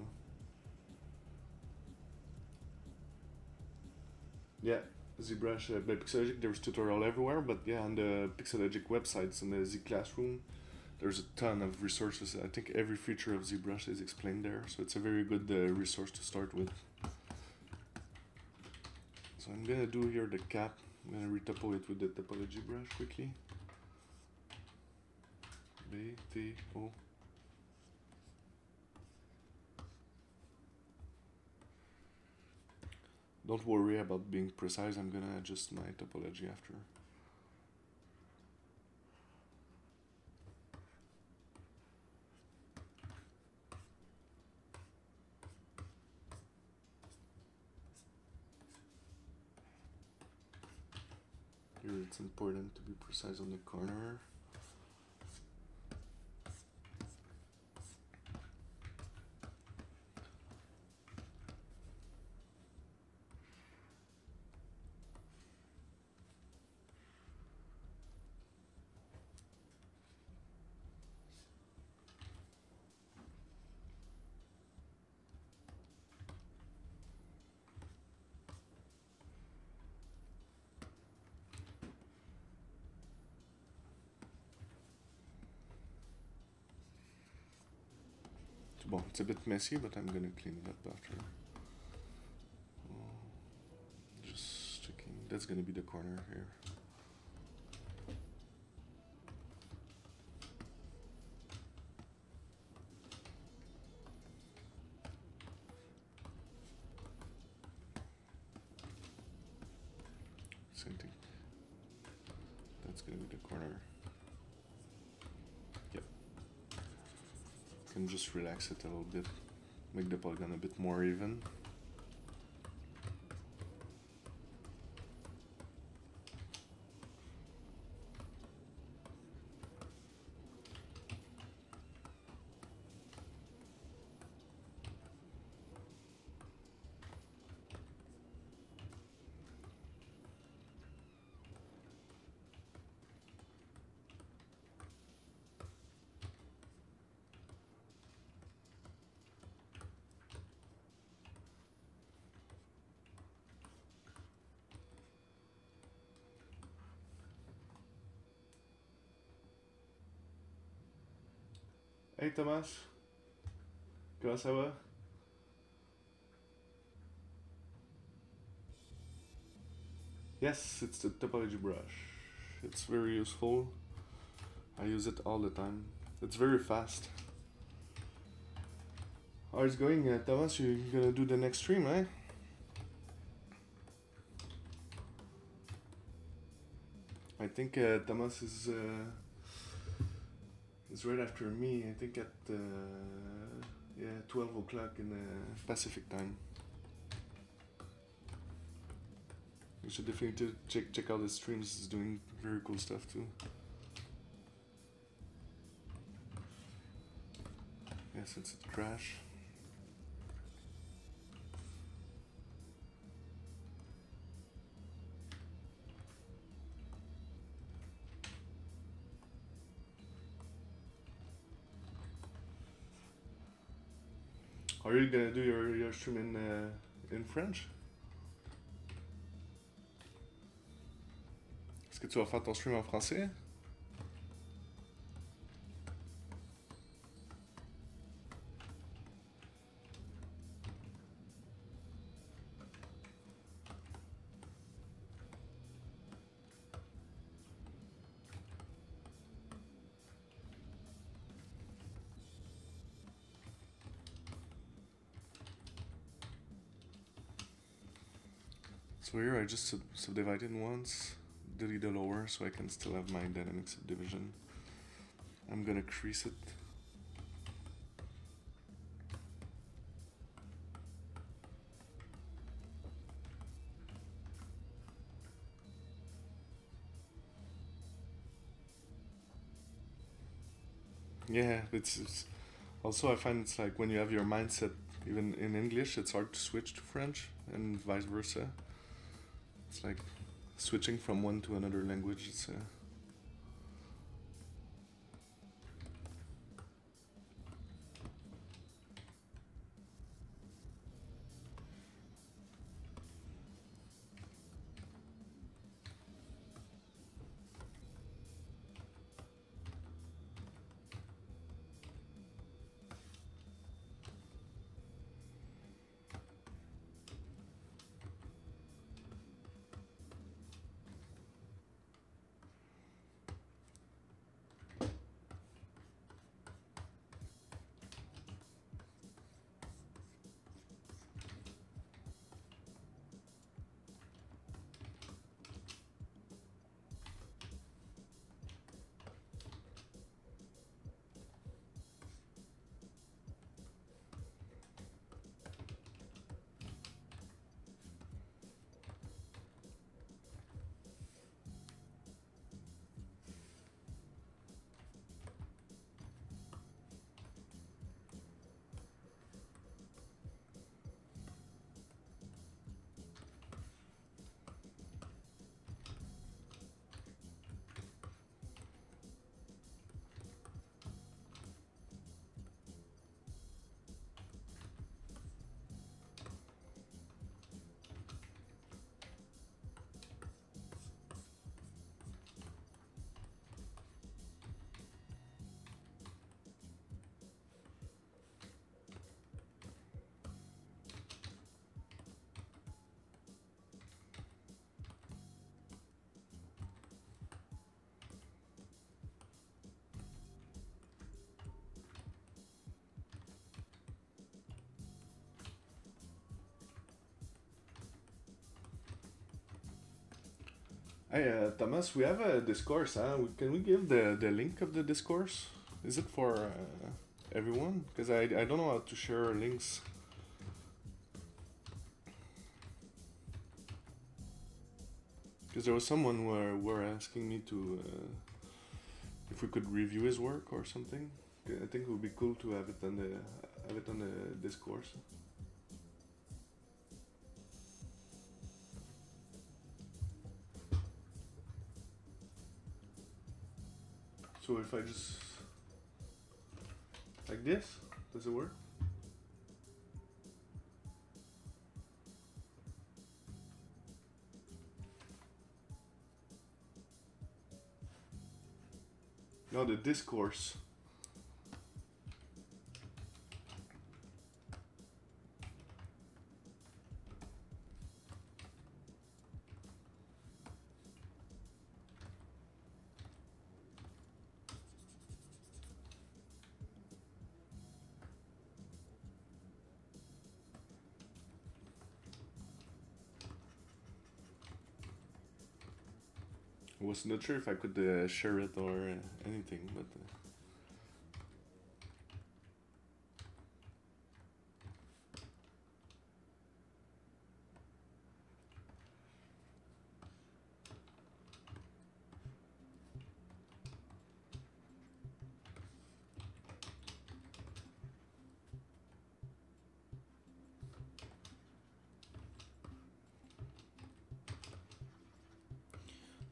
Yeah, ZBrush, by Pixologic, there's tutorial everywhere, but yeah, on the Pixologic websites and the Z Classroom, there's a ton of resources. I think every feature of ZBrush is explained there, so it's a very good resource to start with. So I'm gonna do here the cap. I'm gonna retopo it with the Topology brush quickly. B-T-O. Don't worry about being precise, I'm gonna adjust my topology after. Here it's important to be precise on the corner. Well, it's a bit messy, but I'm gonna clean it up after. Just checking. That's gonna be the corner here. Same thing. That's gonna be the corner. And just relax it a little bit, make the polygon a bit more even. Hey Thomas, comment ça va? Yes, it's the Topology brush. It's very useful. I use it all the time. It's very fast. How is it going, Thomas? You're gonna do the next stream, eh? I think Thomas is right after me. I think at yeah, 12 o'clock in Pacific time. You should definitely check out his streams. He's doing very cool stuff too. Yeah, since it crashed. Are you gonna do your stream in French? Est-ce que tu vas faire ton stream en français? So here I just subdivided once, delete the lower so I can still have my dynamic subdivision. I'm gonna crease it. Yeah, it's also I find it's like when you have your mindset, even in English, it's hard to switch to French and vice versa. It's like switching from one to another language. It's Hey, Thomas, we have a discourse, huh? Can we give the link of the discourse? Is it for everyone? Because I don't know how to share links. Because there was someone were asking me to if we could review his work or something. I think it would be cool to have it on the discourse. So if I just like this, does it work? No, the discourse. I was not sure if I could share it or anything, but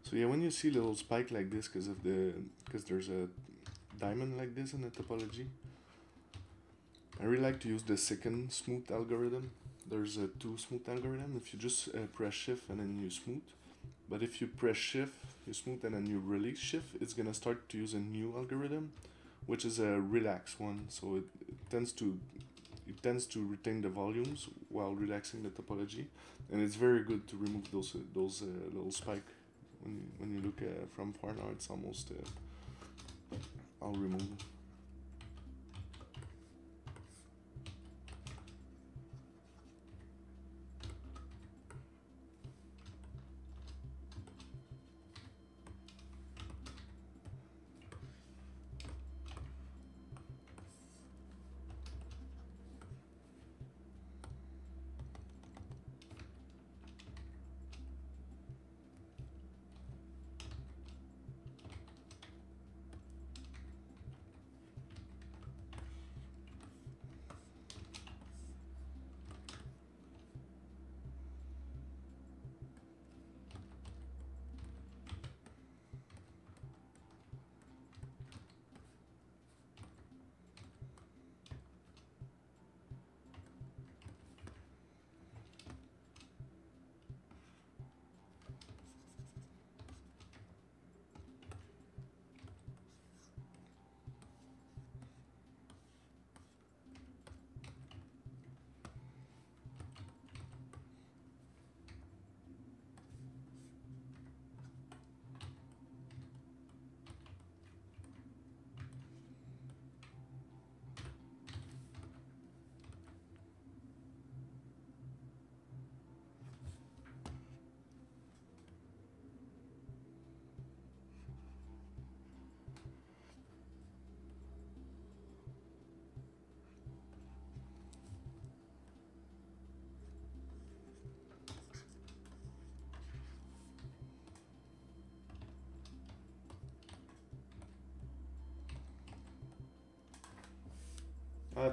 so yeah, when you see a little spike like this because there's a diamond like this in the topology, I I really like to use the second smooth algorithm. There's a two smooth algorithm. If you just press shift and then you smooth, but if you press shift, you smooth, and then you release shift, it's gonna start to use a new algorithm, which is a relax one. So it tends to retain the volumes while relaxing the topology, and it's very good to remove those little spike. When you look from far now, it's almost all removed.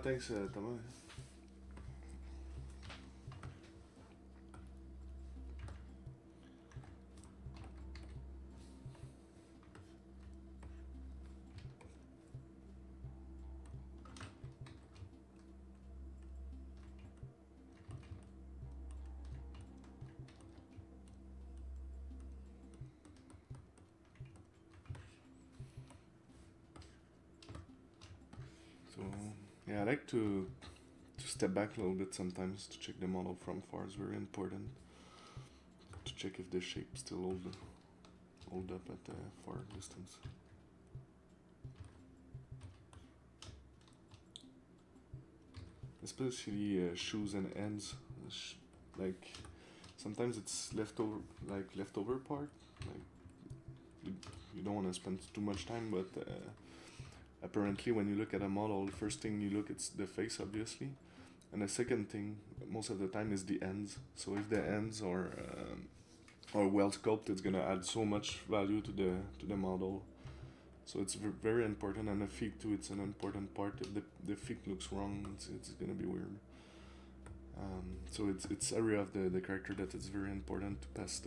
Thanks, Thomas. So yeah, I like to step back a little bit sometimes to check the model from far. It's very important to check if the shape still hold up at a far distance. Especially shoes and ends, like sometimes it's leftover part. Like you don't want to spend too much time, but apparently when you look at a model, the first thing you look it's the face, obviously, and the second thing most of the time is the ends. So if the ends are well sculpted, it's gonna add so much value to the model. So it's very important, and the feet too. It's an important part. If the feet looks wrong, it's gonna be weird. So it's area of the character that it's very important to pass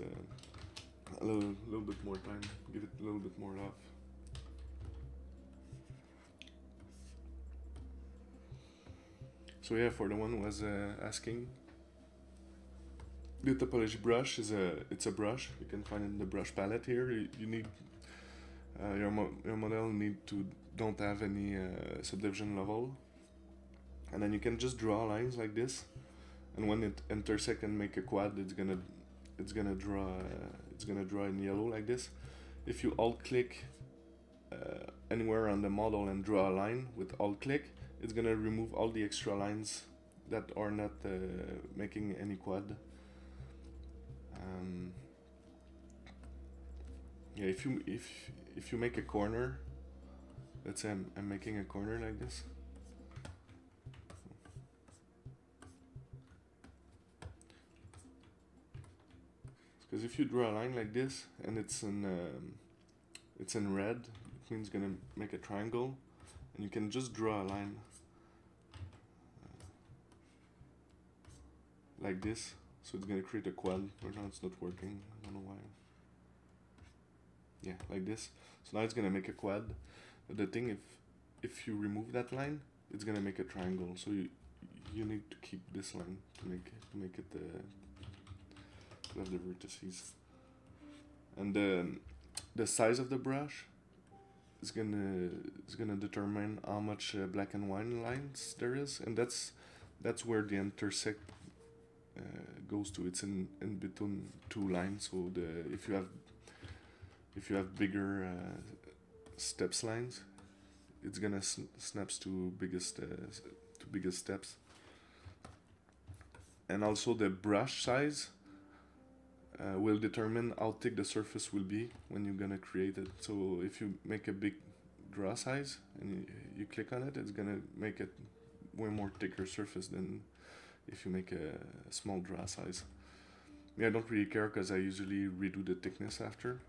a little bit more time, give it a little bit more love. So yeah, for the one who was asking, the topology brush it's a brush. You can find it in the brush palette here. You need your model don't have any subdivision level, and then you can just draw lines like this, and when it intersect and make a quad, it's gonna draw in yellow like this. If you alt click anywhere on the model and draw a line with alt click, it's gonna remove all the extra lines that are not making any quad. Yeah, if you make a corner, let's say I'm making a corner like this. Because if you draw a line like this and it's in red, it means gonna make a triangle, and you can just draw a line like this, so it's gonna create a quad. Right now it's not working, I don't know why. Yeah, like this. So now it's gonna make a quad. But the thing, if you remove that line, it's gonna make a triangle. So you need to keep this line to make it to have the vertices. And the size of the brush is gonna determine how much black and white lines there is, and that's where the intersect goes to. It's in between two lines. So if you have bigger steps lines, it's gonna snaps to biggest steps. And also the brush size will determine how thick the surface will be when you're gonna create it. So if you make a big draw size and you click on it, it's gonna make it way more thicker surface than if you make a small draw size. I don't really care because I usually redo the thickness after.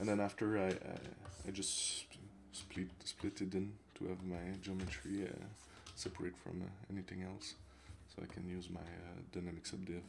And then after I just split it in to have my geometry separate from anything else, so I can use my dynamic subdiv.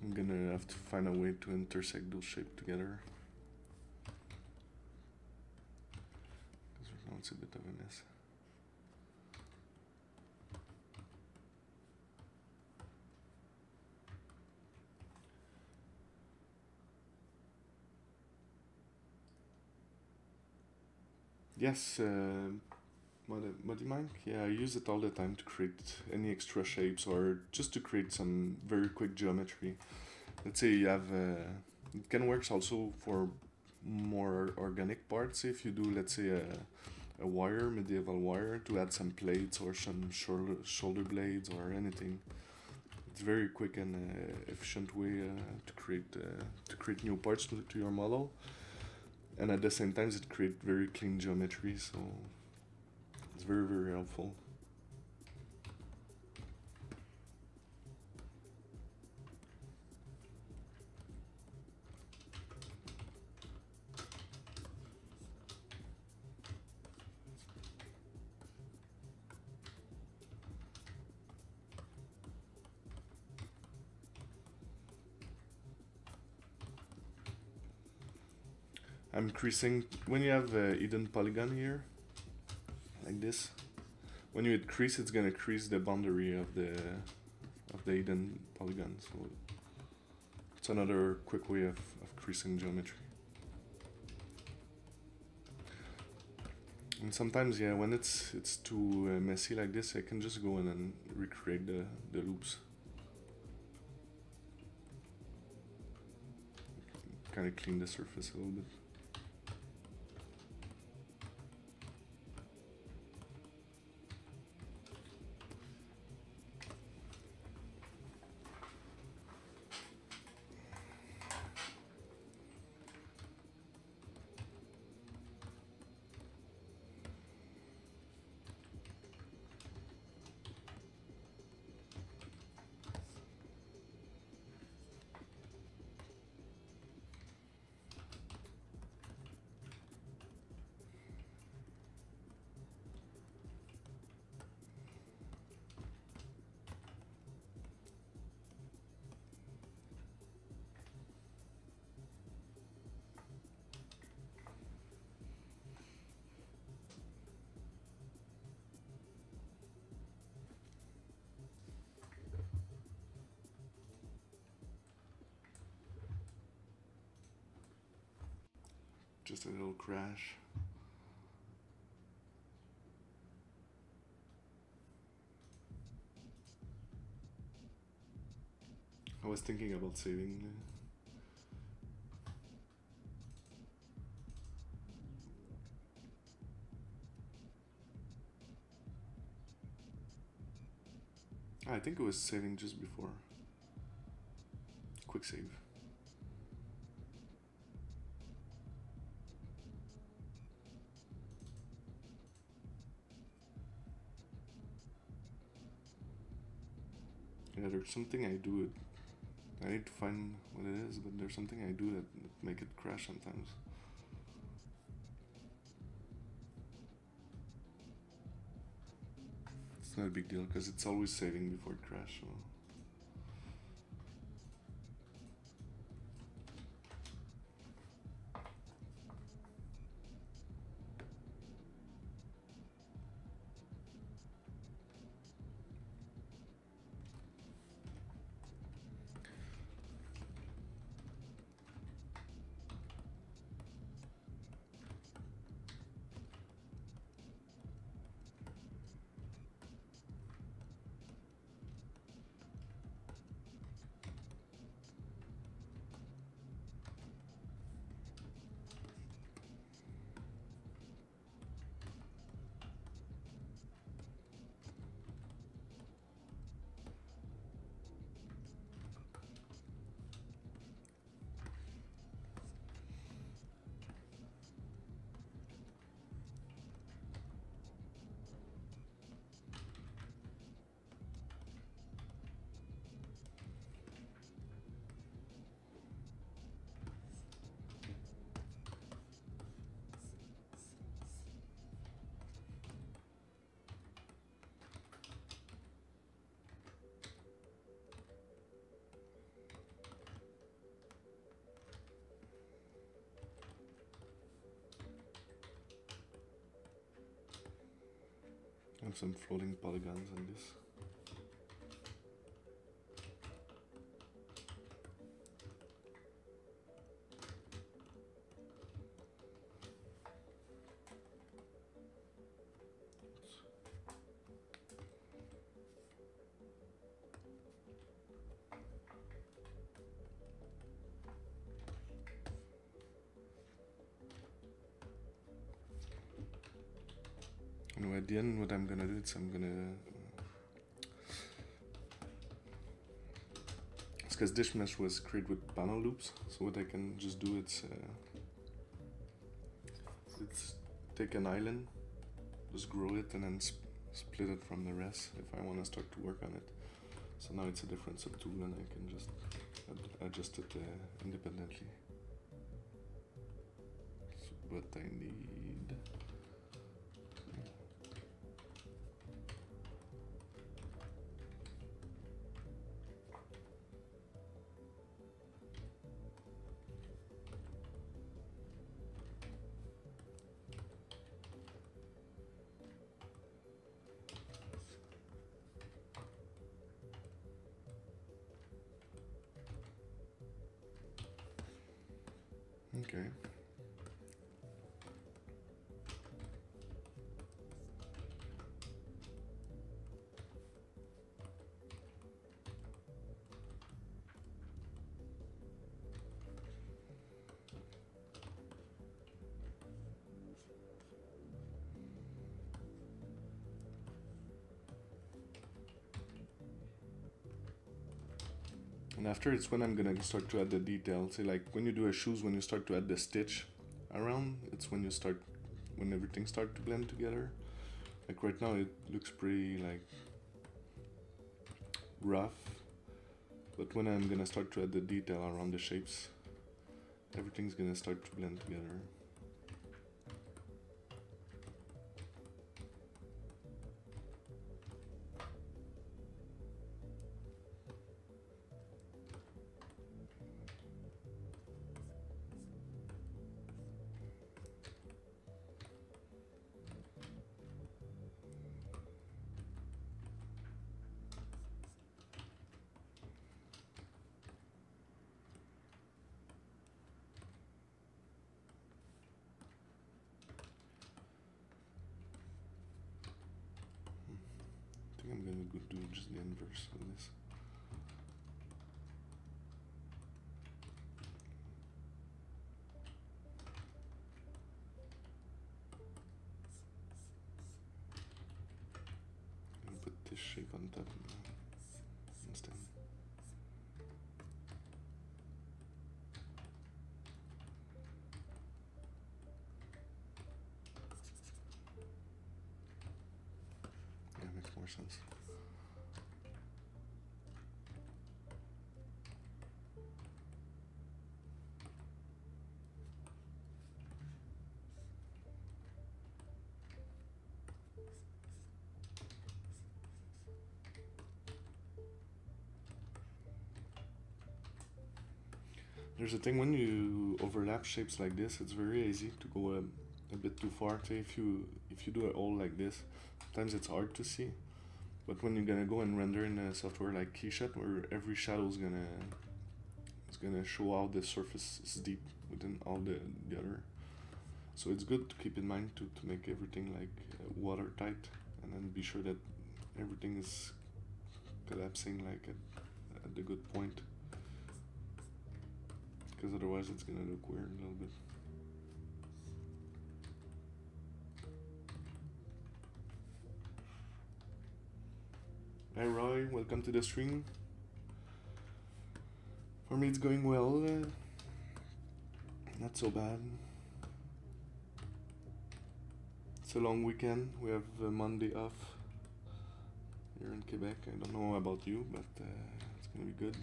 I'm gonna have to find a way to intersect those shapes together, because right now it's a bit of a mess. Yes, Modimine, yeah, I use it all the time to create any extra shapes or just to create some very quick geometry. Let's say you have, it can work also for more organic parts. If you do, let's say, a wire, medieval wire, to add some plates or some shoulder blades or anything. It's very quick and efficient way to create new parts to your model. And at the same time, it creates very clean geometry, so it's very, very helpful. I'm creasing, when you have a hidden polygon here, like this, when you hit crease, it's gonna crease the boundary of the hidden polygon. So it's another quick way of creasing geometry. And sometimes, yeah, when it's too messy like this, I can just go in and recreate the loops. Kind of clean the surface a little bit. Just a little crash. I was thinking about saving I think it was saving just before. Quick save. Yeah, there's something I do. I need to find what it is, but there's something I do that make it crash sometimes. It's not a big deal because it's always saving before it crashes. So. I have some floating polygons on this. And at the end, what I'm gonna do is I'm gonna it's because this mesh was created with panel loops, so what I can just do it's take an island, just grow it, and then split it from the rest if I want to start to work on it. So now it's a different subtool, and I can just adjust it independently. So what I need. Okay. And after it's when I'm gonna start to add the detail. See, like when you do a shoes, when you start to add the stitch around, it's when when everything starts to blend together. Like right now it looks pretty like rough, but when I'm gonna start to add the detail around the shapes, everything's gonna start to blend together. I'm gonna go do just the inverse of this. I'll put this shape on top now. instead. Yeah, makes more sense. There's a thing when you overlap shapes like this, it's very easy to go a bit too far. Say if you do it all like this, sometimes it's hard to see. But when you're gonna go and render in a software like KeyShot, where every shadow is gonna show how the surface is deep within all the other. So it's good to keep in mind to make everything like watertight, and then be sure that everything is collapsing like at the good point. Because otherwise it's gonna look weird a little bit. Hi Roy, welcome to the stream. For me it's going well, not so bad. It's a long weekend, we have Monday off here in Quebec. I don't know about you, but it's gonna be good.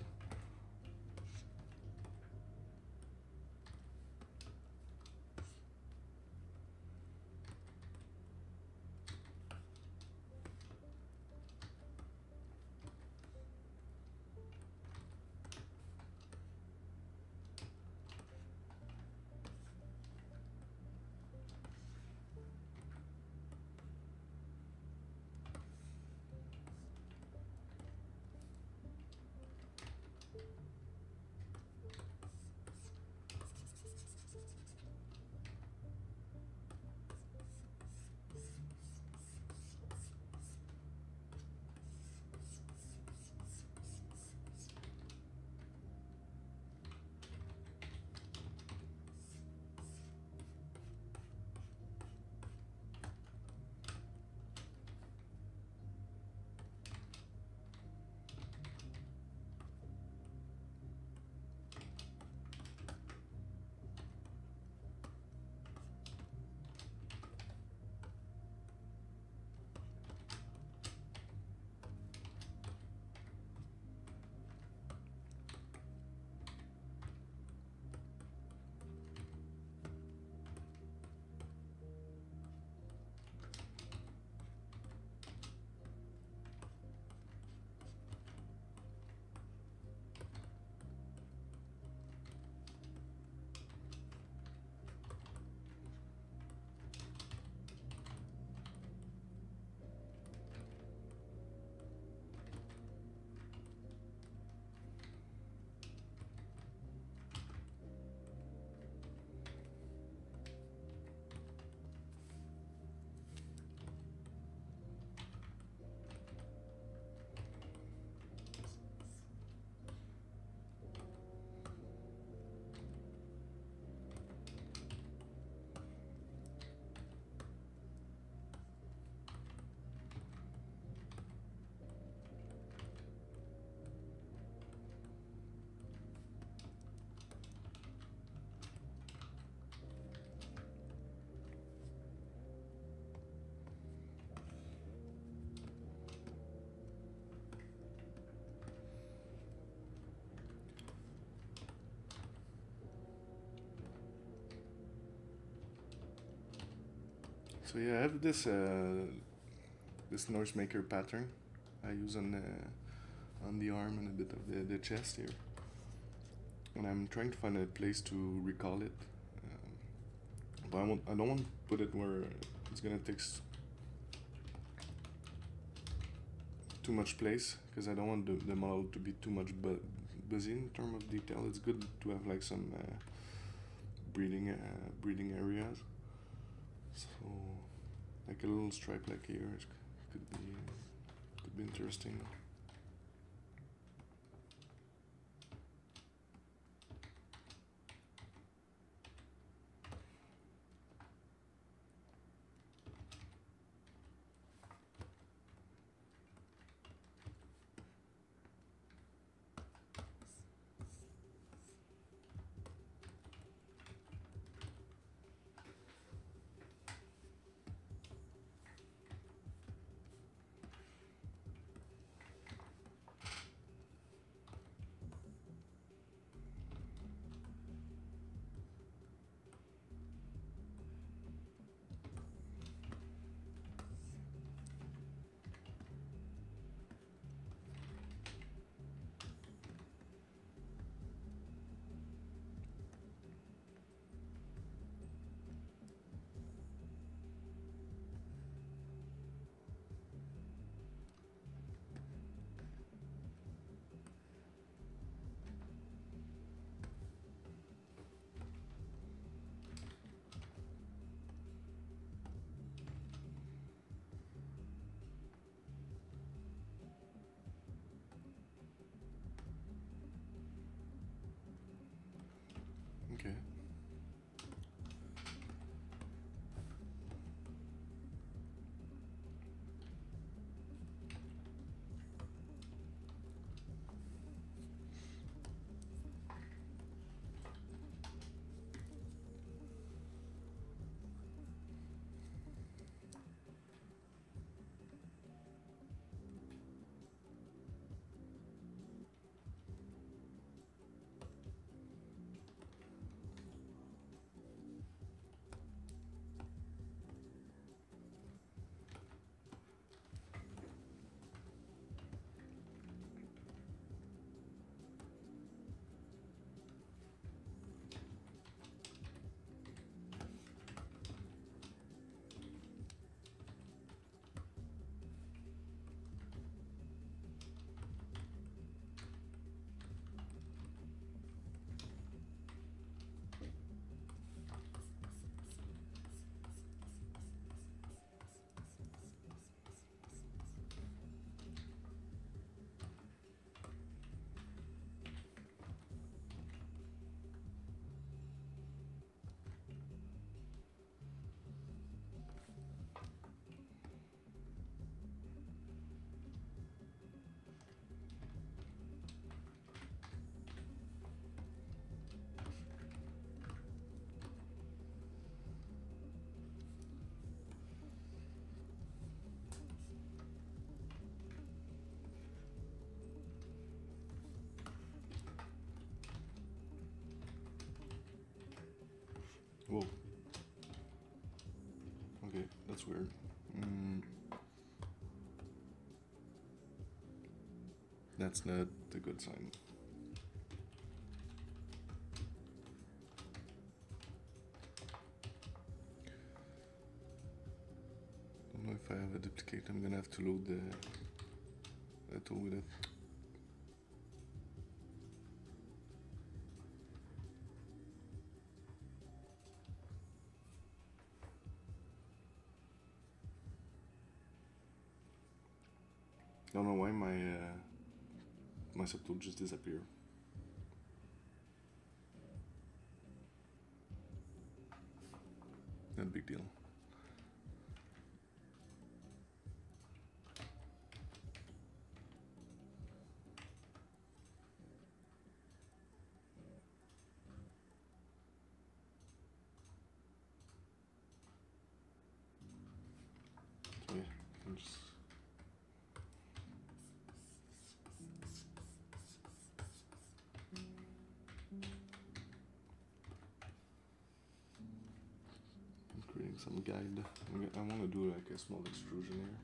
So yeah, I have this this noisemaker pattern I use on the arm and a bit of the chest here, and I'm trying to find a place to recall it. But I don't want to put it where it's gonna take too much place, because I don't want the model to be too much busy in terms of detail. It's good to have like some breathing areas. So like a little stripe like here could be interesting. Whoa. Okay, that's weird. That's not a good sign. Don't know if I have a duplicate. I'm gonna have to load the tool with it. I don't know why my subtool just disappeared. Not a big deal. So yeah, I'm just creating some guide. I want to do like a small extrusion here.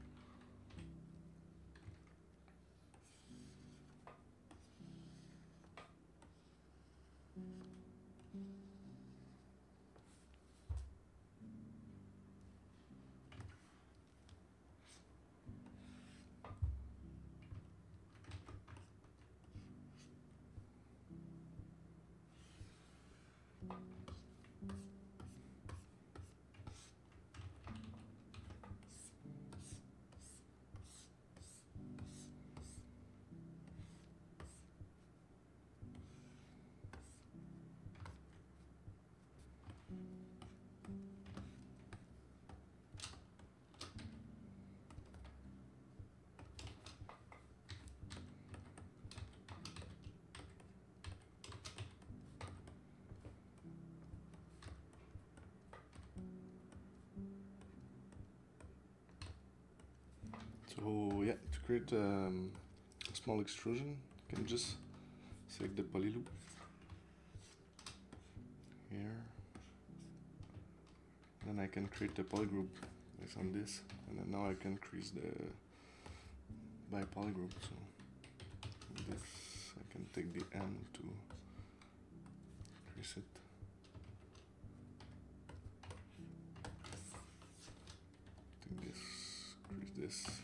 So yeah, to create a small extrusion, you can just select the poly loop here. Then I can create the poly group based on this, and then now I can crease the by poly group. So this, I can take the end to crease it. Take this, crease this.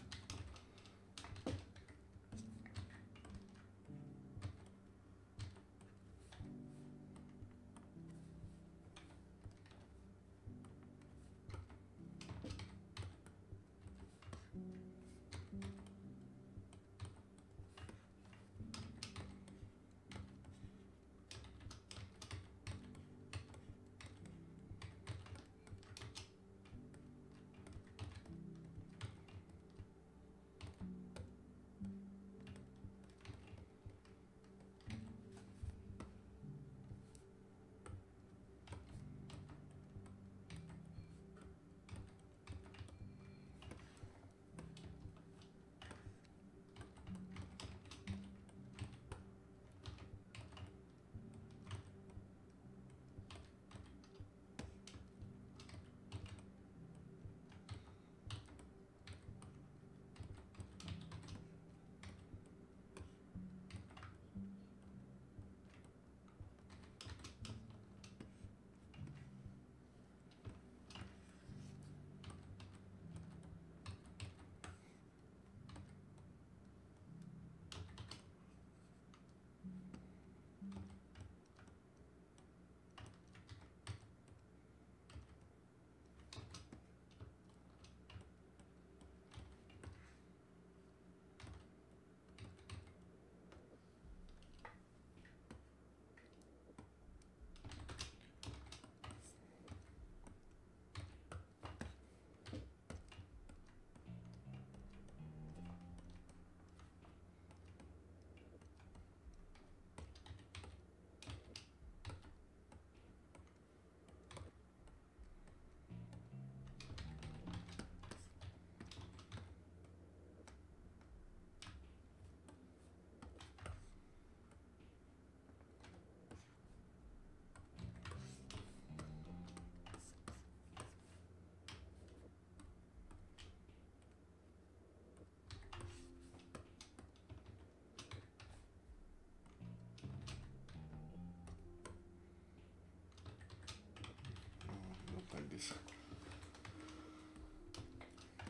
this.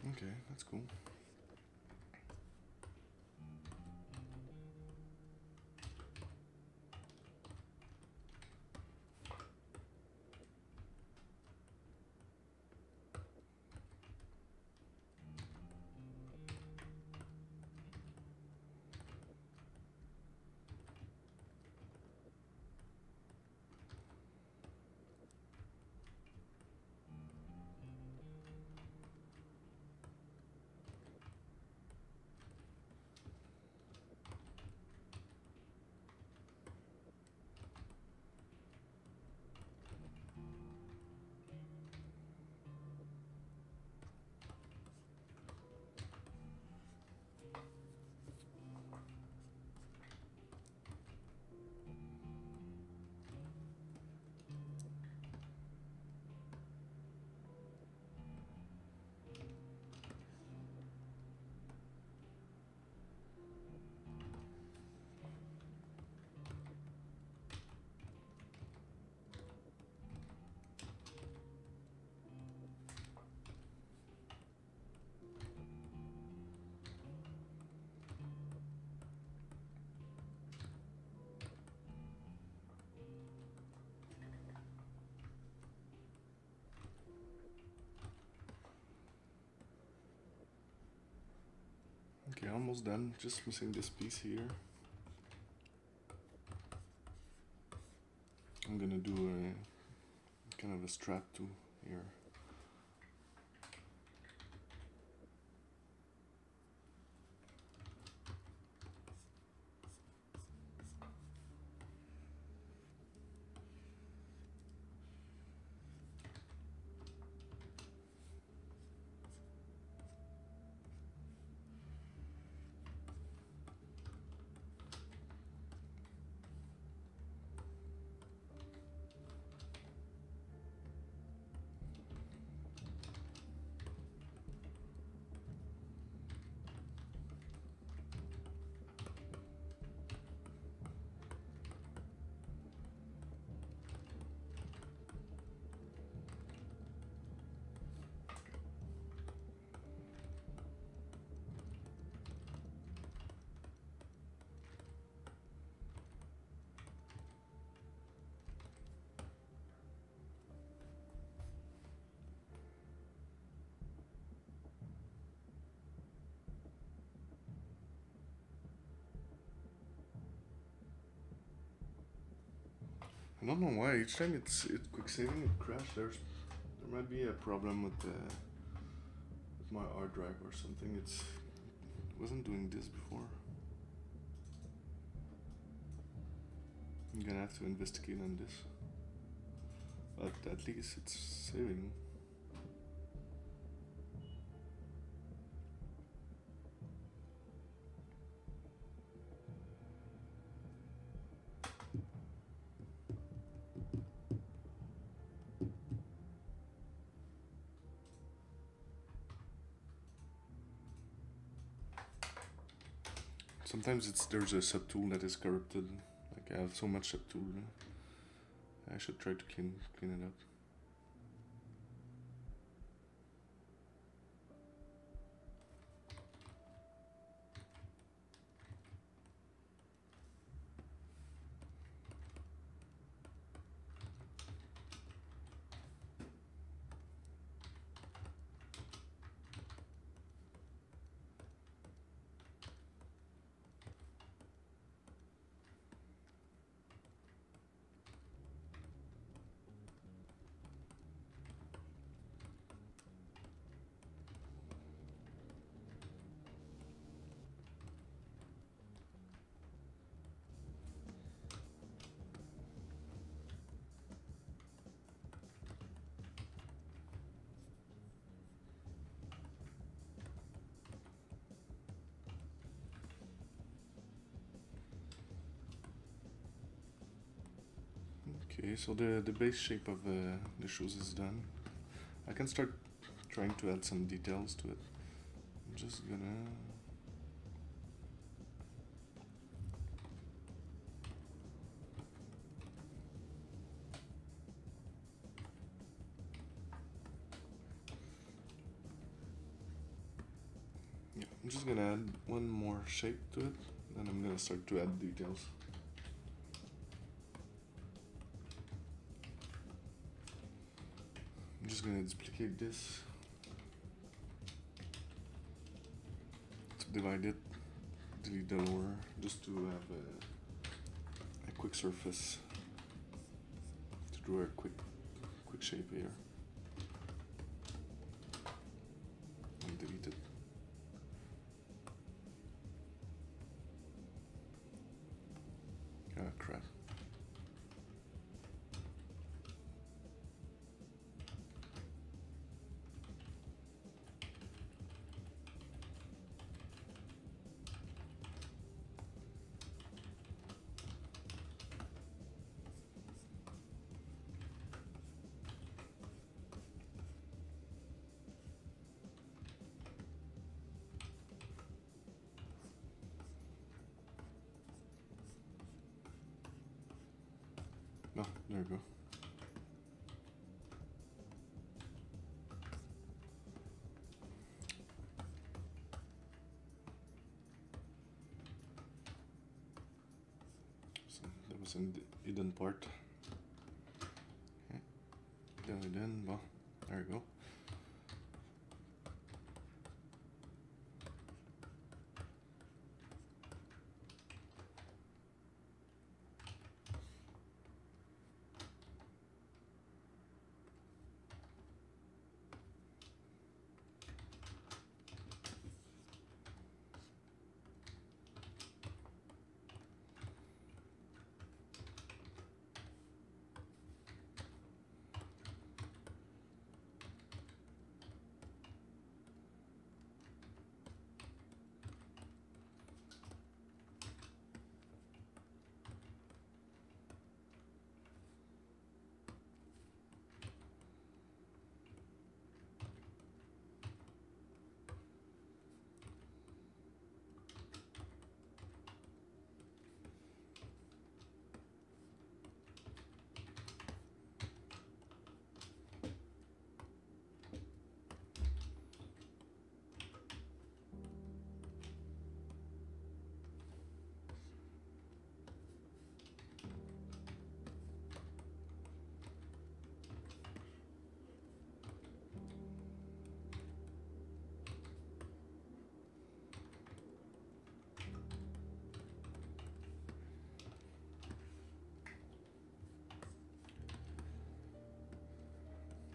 Okay, that's cool. Okay, almost done. Just missing this piece here. I'm gonna do a kind of a strap too here. I don't know why each time it's quick saving it crashed. There might be a problem with my hard drive or something. It wasn't doing this before. I'm gonna have to investigate on this. But at least it's saving. Sometimes there's a subtool that is corrupted. Like I have so much subtool. I should try to clean it up. Okay, so the base shape of the shoes is done. I can start trying to add some details to it. I'm just gonna... I'm just gonna add one more shape to it, then I'm gonna start to add details. I'm just gonna duplicate this, divide it, delete the lower, just to have a quick surface to draw a quick shape here, and delete it. Ah, crap. No, there we go. So that was in the hidden part. Okay. Then, well, there we go.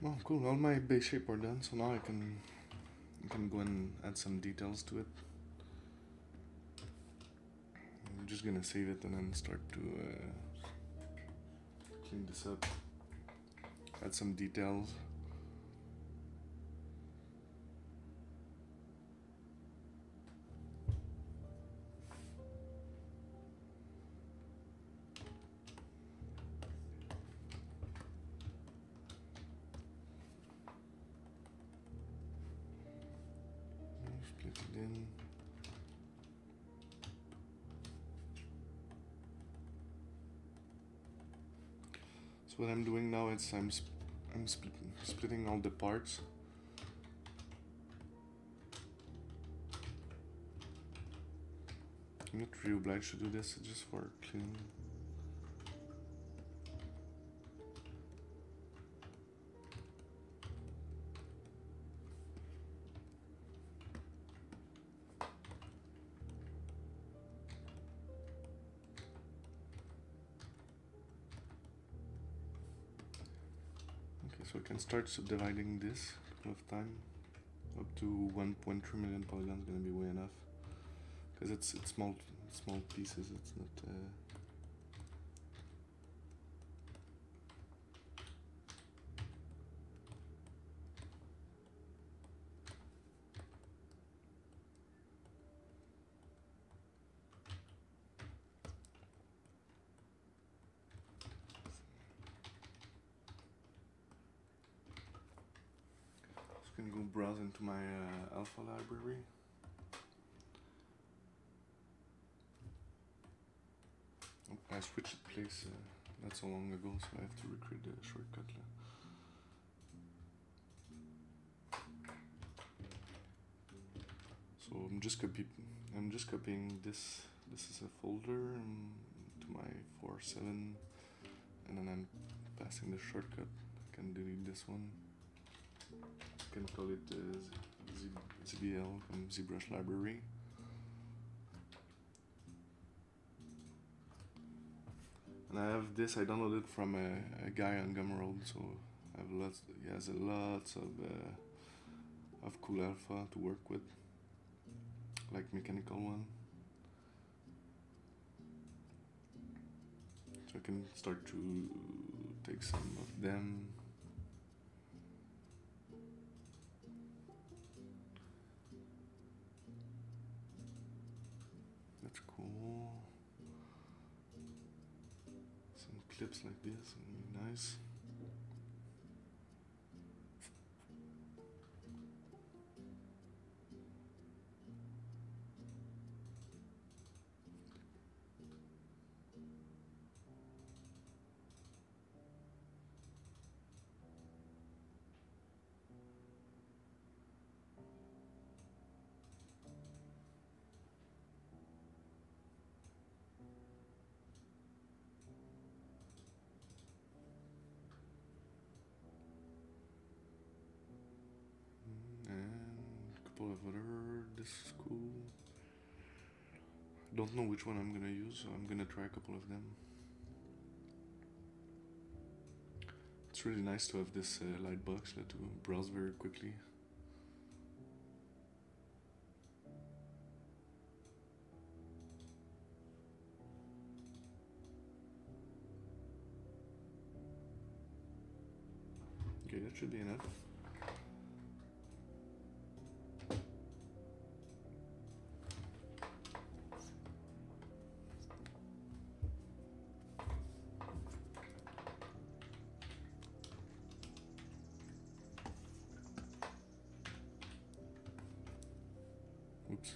Oh, cool. All my base shape are done, so now I can go and add some details to it. I'm just gonna save it and then start to clean this up, add some details. Split it in. So what I'm doing now is I'm splitting all the parts. I'm not really obliged to do this, it's just for cleaning. So I can start subdividing this a couple of times. Up to 1.3 million polygons is gonna be way enough, because it's small pieces. It's not. Can go browse into my alpha library. Oh, I switched place not so long ago, so I have to recreate the shortcut. So I'm just copying this. This is a folder to my 4.7, and then I'm passing the shortcut. I can delete this one. I can call it ZBL from ZBrush library. And I have this. I downloaded from a guy on Gumroad, so I have lots. He has lots of cool alpha to work with, like mechanical one. So I can start to take some of them. That's cool. Some clips like this would be nice. Couple of other, this is cool. Don't know which one I'm gonna use, so I'm gonna try a couple of them. It's really nice to have this light box to browse very quickly. Okay, that should be enough. Oops.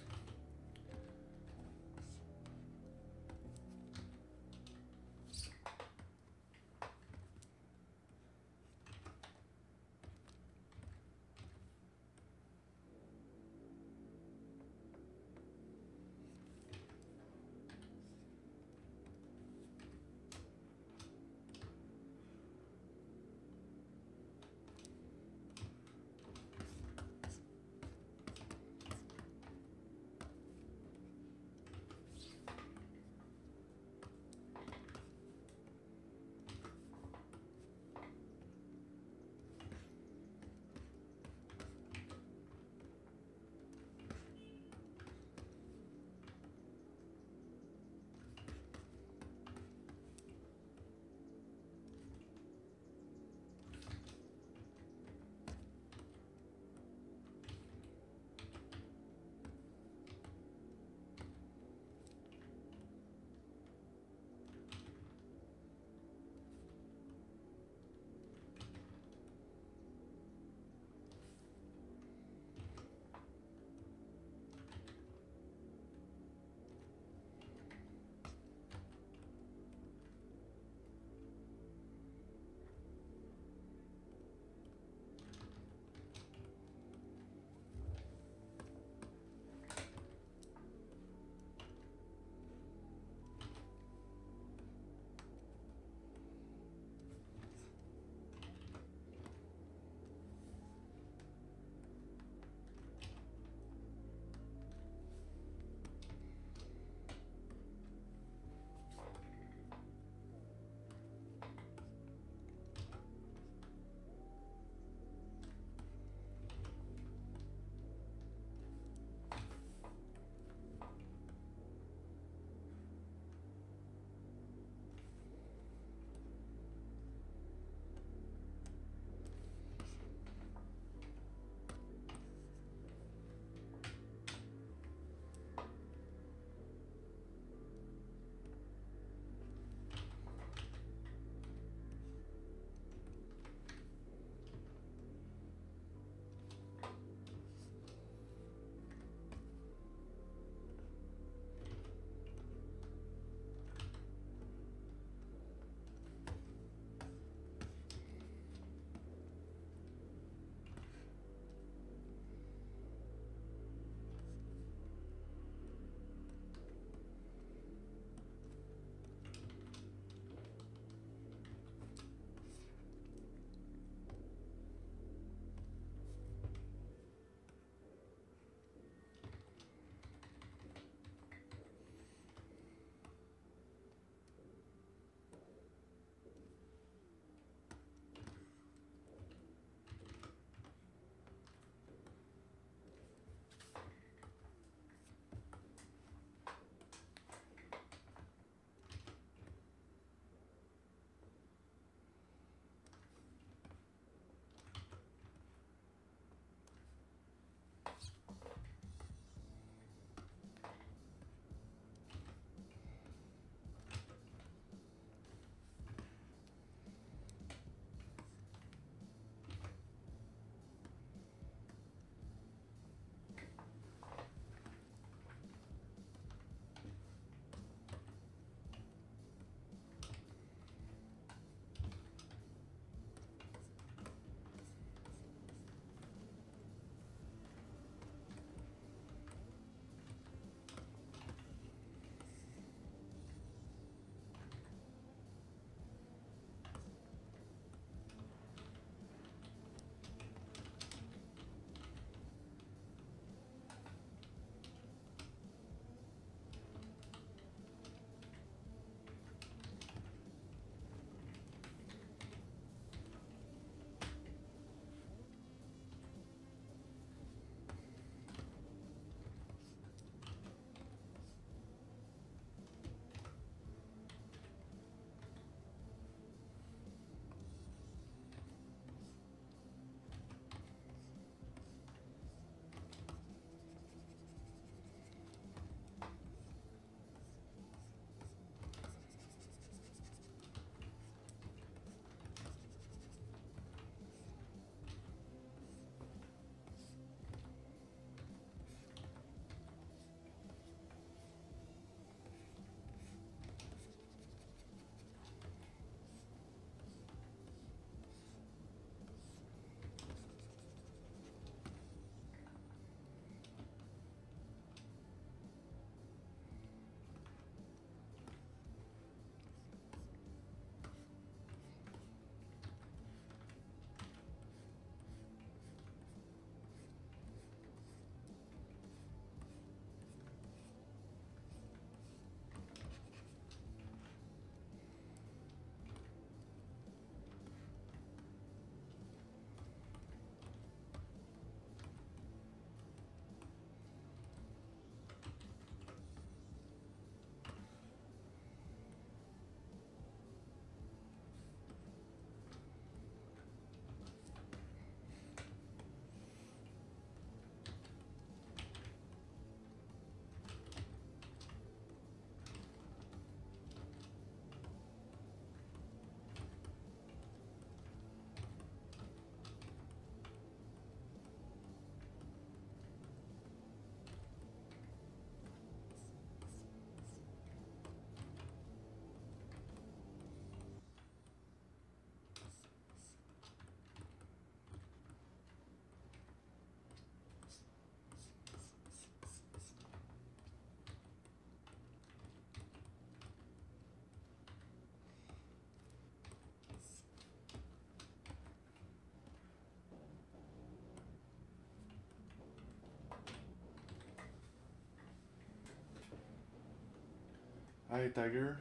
Hi Tiger.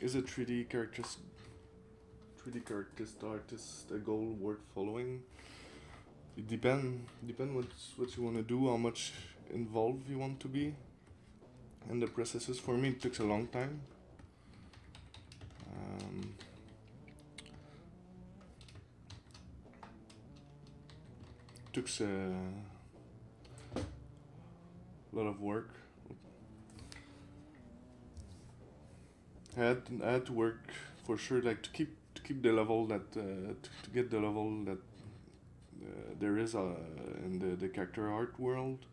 Is a 3D artist a goal worth following? It depend what you want to do, how much involved you want to be, and the processes. For me, it took a long time. Took a lot of work. I had to work for sure, like to keep the level that to get the level that there is in the character art world.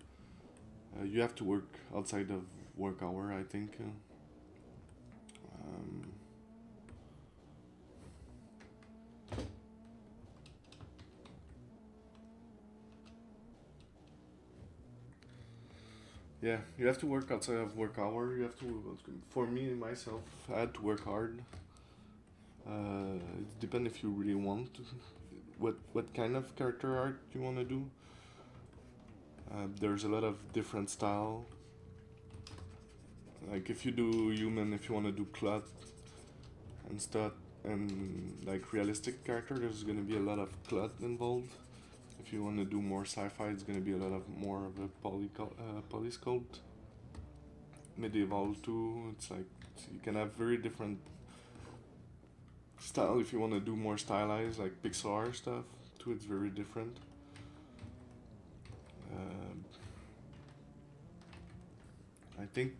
You have to work outside of work hour, I think. Yeah, you have to work outside of work hour. You have to. For me myself, I had to work hard. It depends if you really want to, what kind of character art you want to do. There's a lot of different style. Like if you do human, if you want to do cloth and stuff, and like realistic character, there's gonna be a lot of cloth involved. If you want to do more sci-fi, it's gonna be a lot of more of a polysculpt. Medieval too. It's like you can have very different style. If you want to do more stylized, like pixel art stuff too, it's very different. I think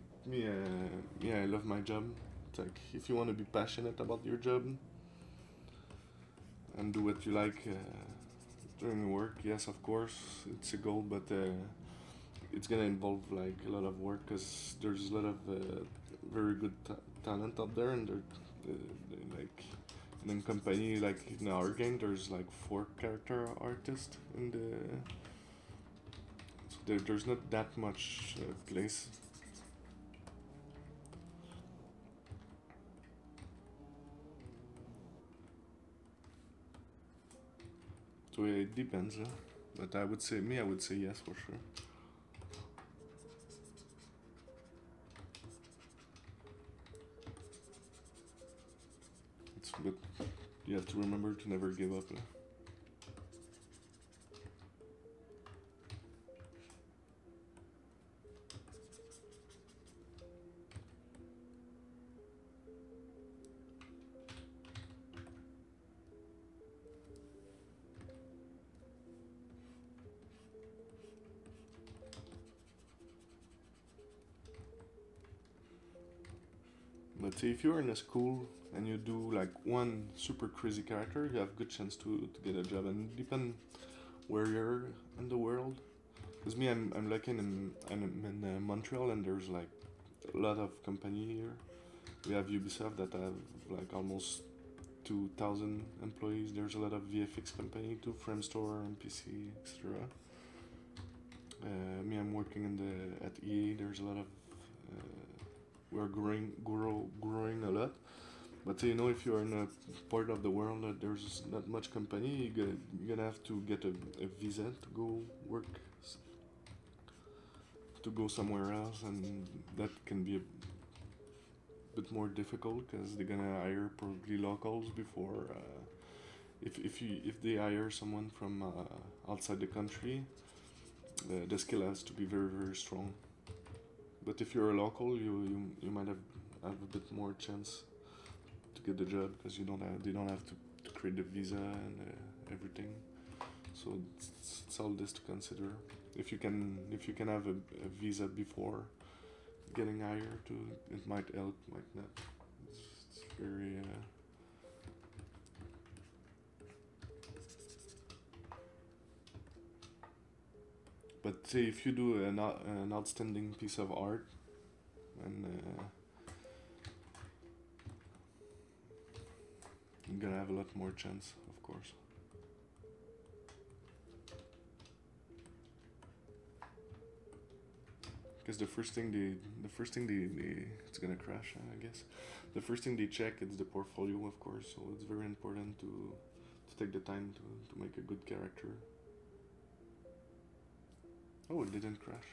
I love my job. It's like if you want to be passionate about your job and do what you like during work, yes, of course, it's a goal, but it's gonna involve like a lot of work because there's a lot of very good talent out there, and they're like in a company like in our game, there's like 4 character artists in the. So there's not that much place. So yeah, it depends, but I would say yes for sure. But you have to remember to never give up. But say if you're in a school and you do like one super crazy character, you have good chance to get a job, and depend where you're in the world. Because me, I'm lucky I'm in Montreal, and there's like a lot of company here. We have Ubisoft that have like almost 2,000 employees. There's a lot of VFX company too, Framestore, NPC, etc. Me, I'm working at EA. There's a lot of we're growing a lot. But you know, if you're in a part of the world that there's not much company, you're gonna have to get a visa to go work, to go somewhere else, and that can be a bit more difficult because they're gonna hire probably locals before. If they hire someone from outside the country, the skill has to be very strong. But if you're a local, you might have a bit more chance to get the job because they don't have to create the visa and everything. So it's all this to consider. If you can have a visa before getting hired, it might help, might not. It's very. But say if you do an outstanding piece of art, and you're gonna have a lot more chance, of course. Because the first thing they it's gonna crash, I guess. The first thing they check is the portfolio, of course. So it's very important to take the time to make a good character. Oh, it didn't crash.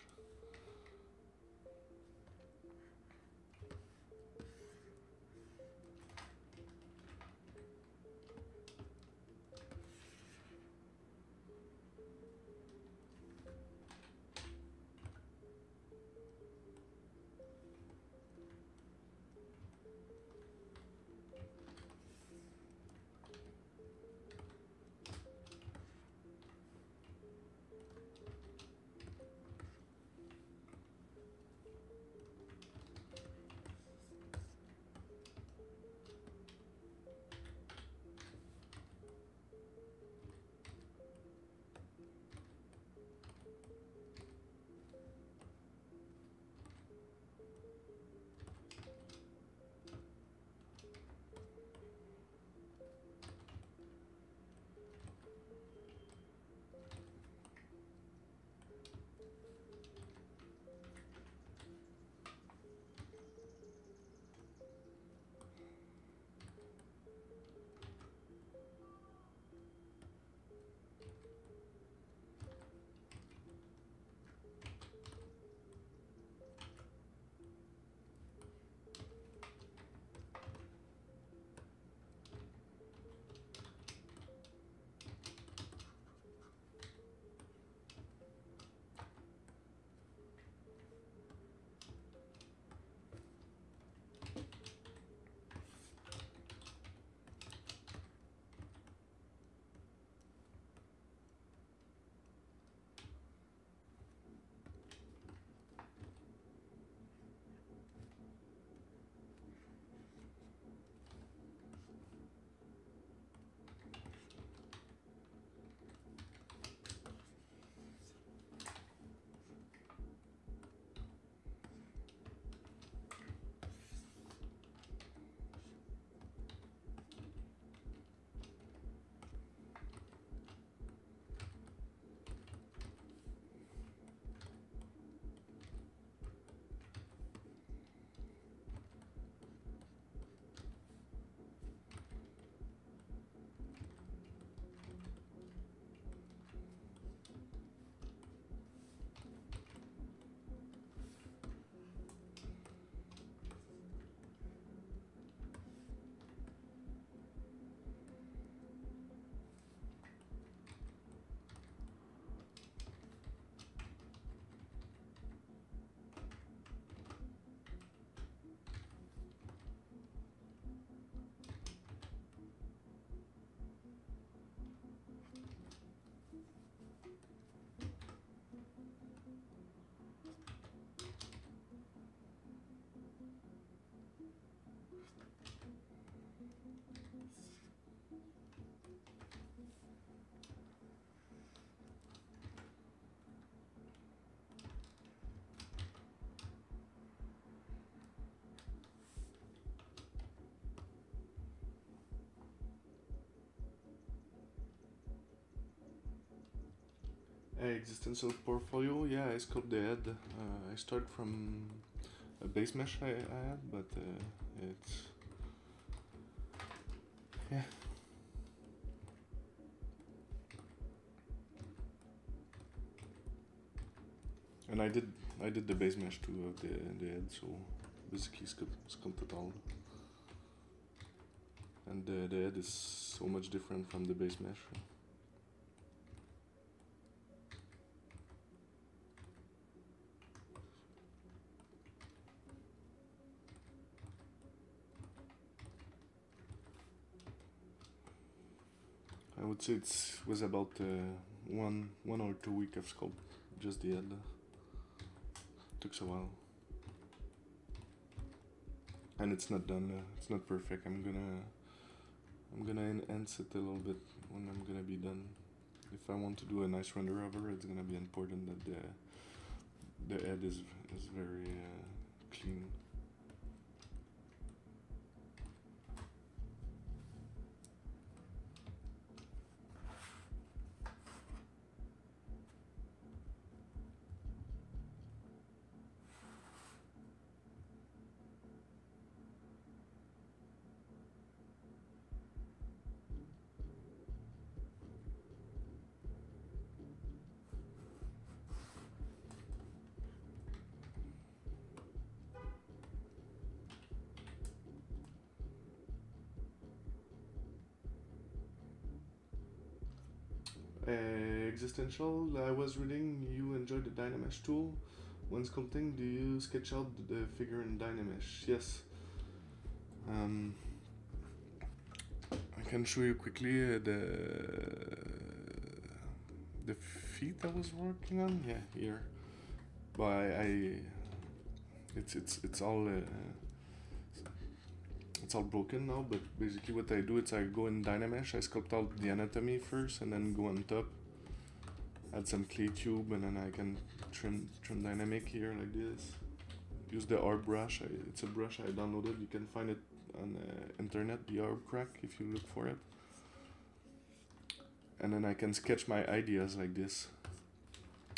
Existential portfolio, yeah, I sculpt the head. I start from a base mesh I had, but it's, yeah. And I did the base mesh too of the head, so basically sculpted all. And the head is so much different from the base mesh. I would say it was about 1 or 2 weeks of sculpt, just the head. Took a while, and it's not done. It's not perfect. I'm gonna enhance it a little bit when I'm gonna be done. If I want to do a nice render over, it's gonna be important that the head is very clean. Existential, I was reading you enjoy the Dynamesh tool. When sculpting, do you sketch out the figure in Dynamesh? Yes. I can show you quickly the feet I was working on. Yeah, here. But it's all broken now. But basically, what I do is I go in Dynamesh, I sculpt out the anatomy first, and then go on top. Add some clay tube, and then I can trim dynamic here like this. Use the orb brush. It's a brush I downloaded. You can find it on internet, the orb crack, if you look for it. And then I can sketch my ideas like this.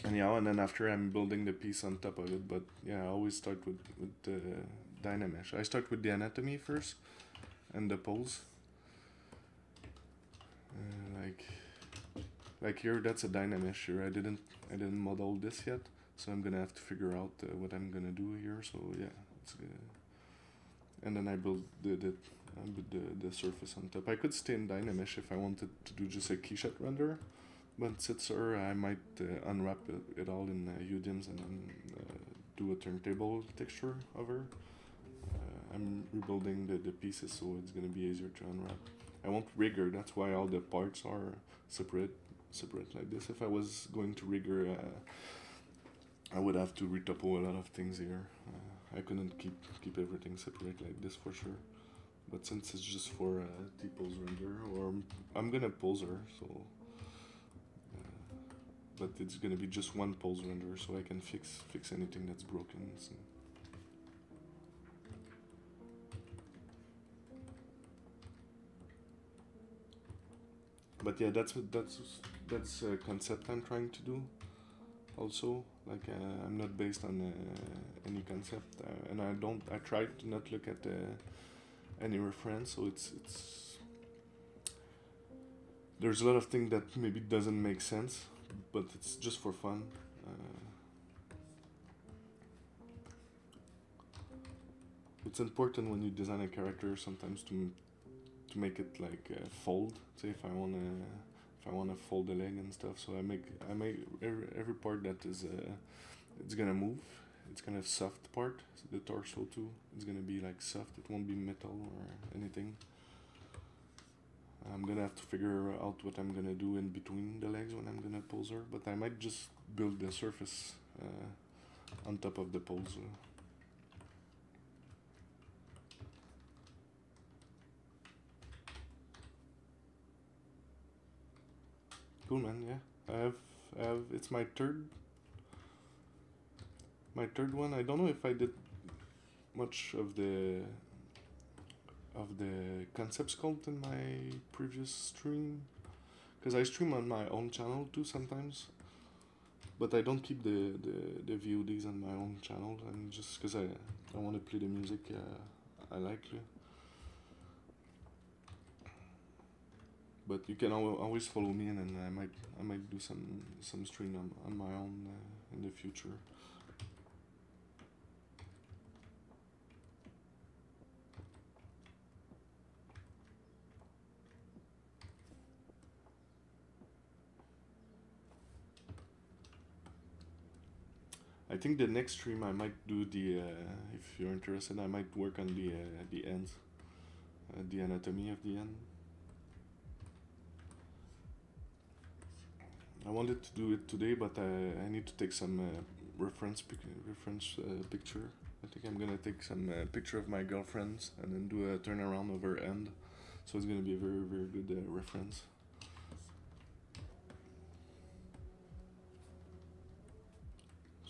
And yeah, and then after I'm building the piece on top of it. But yeah, I always start with the Dynamesh. I start with the anatomy first and the pose. Like here, that's a Dynamesh here. I didn't model this yet, so I'm gonna have to figure out what I'm gonna do here. So yeah, it's and then I build the surface on top. I could stay in Dynamesh if I wanted to do just a keyshot render, but since I might unwrap it all in UDIMs and then do a turntable texture over. I'm rebuilding the pieces, so it's gonna be easier to unwrap. I won't rigger. That's why all the parts are separate like this. If I was going to rigger, I would have to retopo a lot of things here. I couldn't keep everything separate like this for sure. But since it's just for T-pose render, or I'm gonna pose her, so but it's gonna be just one pose render, so I can fix anything that's broken. So. But yeah, that's a concept I'm trying to do. Also, like I'm not based on any concept, and I try to not look at any reference. So it's there's a lot of things that maybe doesn't make sense, but it's just for fun. It's important when you design a character sometimes to make it like fold. Say if I wanna fold the leg and stuff, so I make every part that is it's gonna move. It's gonna have soft part, so the torso too. It's gonna be like soft. It won't be metal or anything. I'm gonna have to figure out what I'm gonna do in between the legs when I'm gonna pose her, but I might just build the surface on top of the pose. Cool, man. Yeah, I have. It's my third one. I don't know if I did much of the concept sculpt in my previous stream, because I stream on my own channel too sometimes. But I don't keep the VODs on my own channel, and just because I want to play the music I like. But you can always follow me, and then I might do some stream on my own in the future. I think the next stream I might do the if you're interested, I might work on the ends, the anatomy of the end. I wanted to do it today, but I need to take some reference picture. I think I'm gonna take some picture of my girlfriends and then do a turnaround of her end. So it's gonna be a very, very good reference.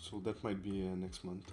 So that might be next month.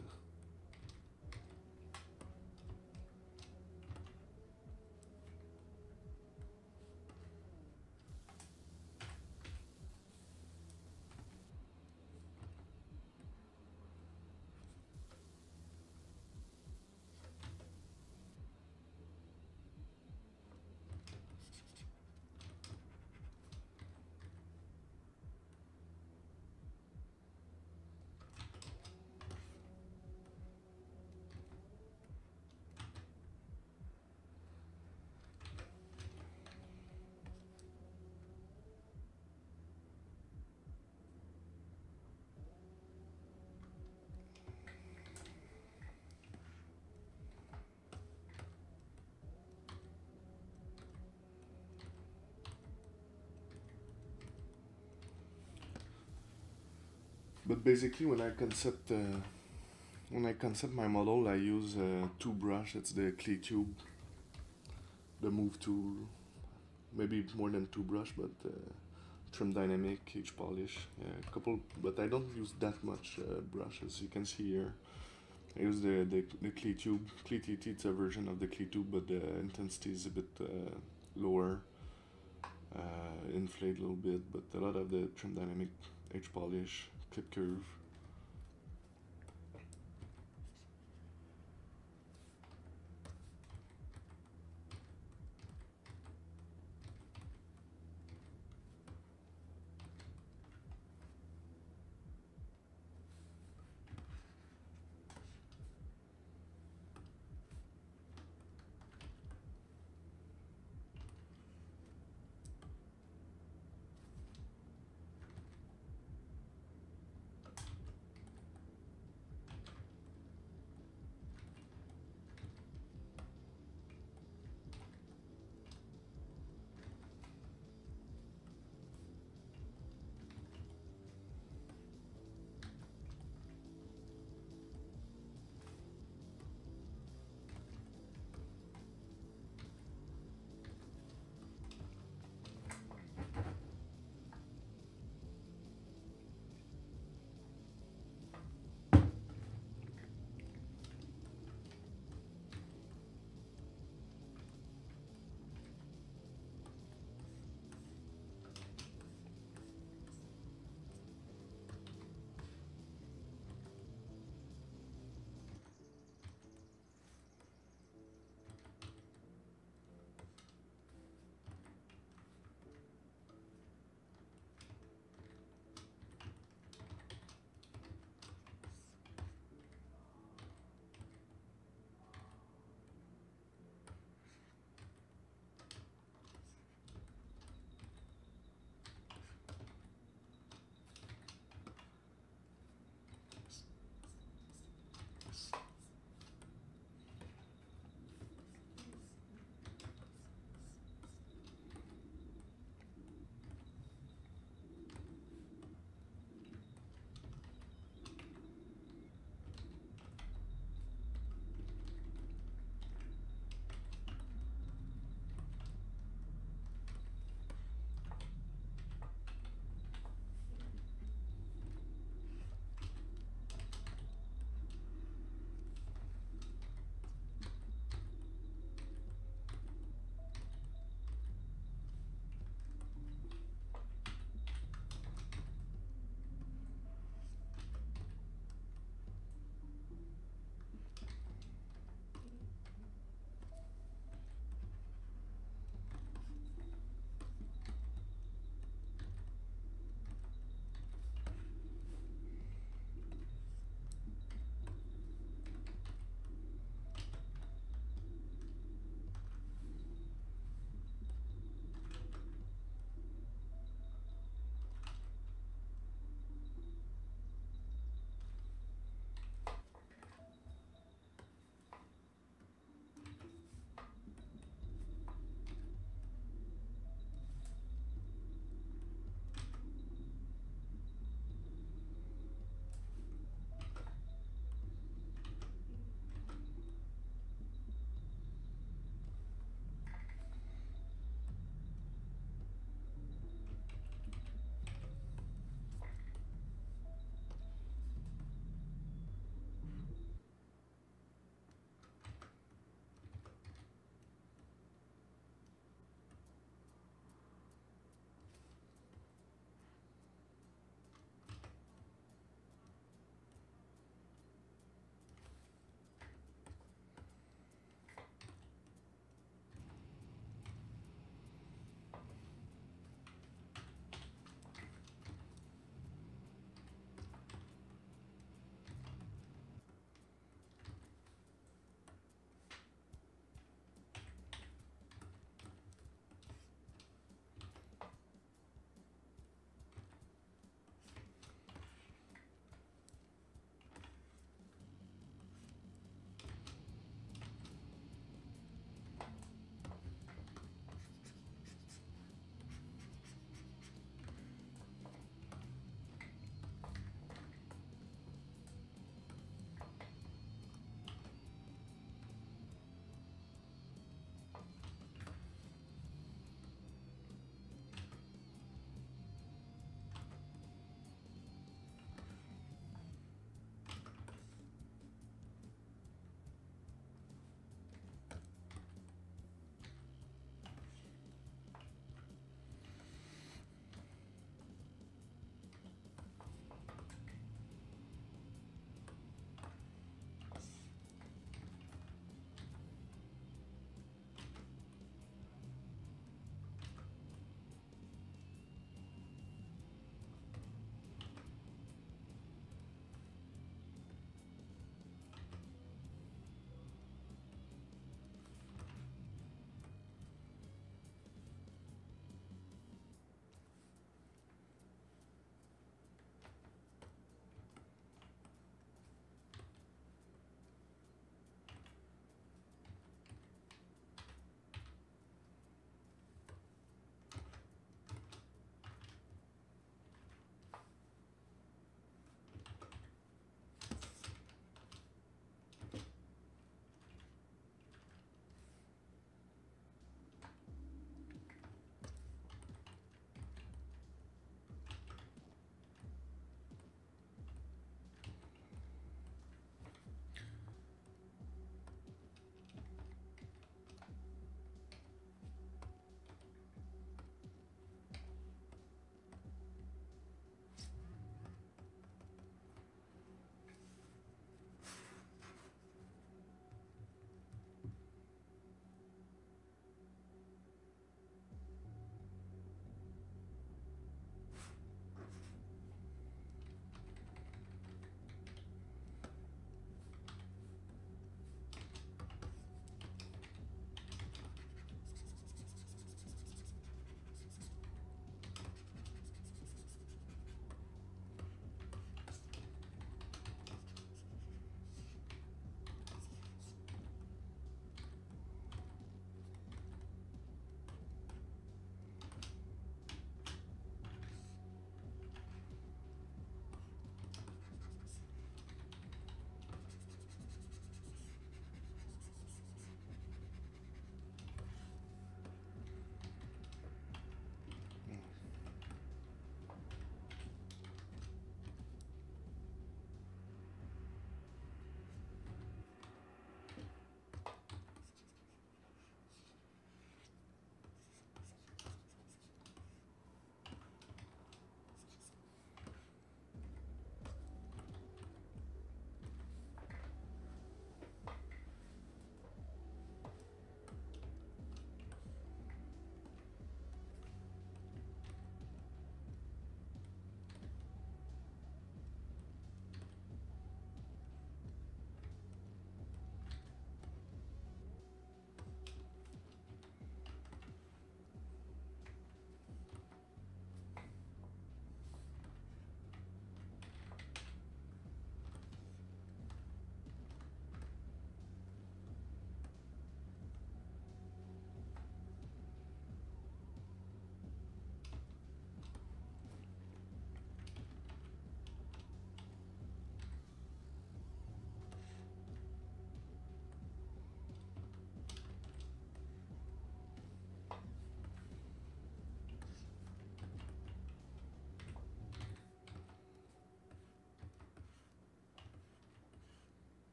But basically, when I concept my model, I use two brushes. It's the clay tube, the move tool, maybe more than two brushes, but trim dynamic, edge polish, a couple. But I don't use that much brushes. You can see here, I use the clay tube. Clay TT, it's a version of the clay tube, but the intensity is a bit lower, inflate a little bit. But a lot of the trim dynamic, edge polish, clip curve.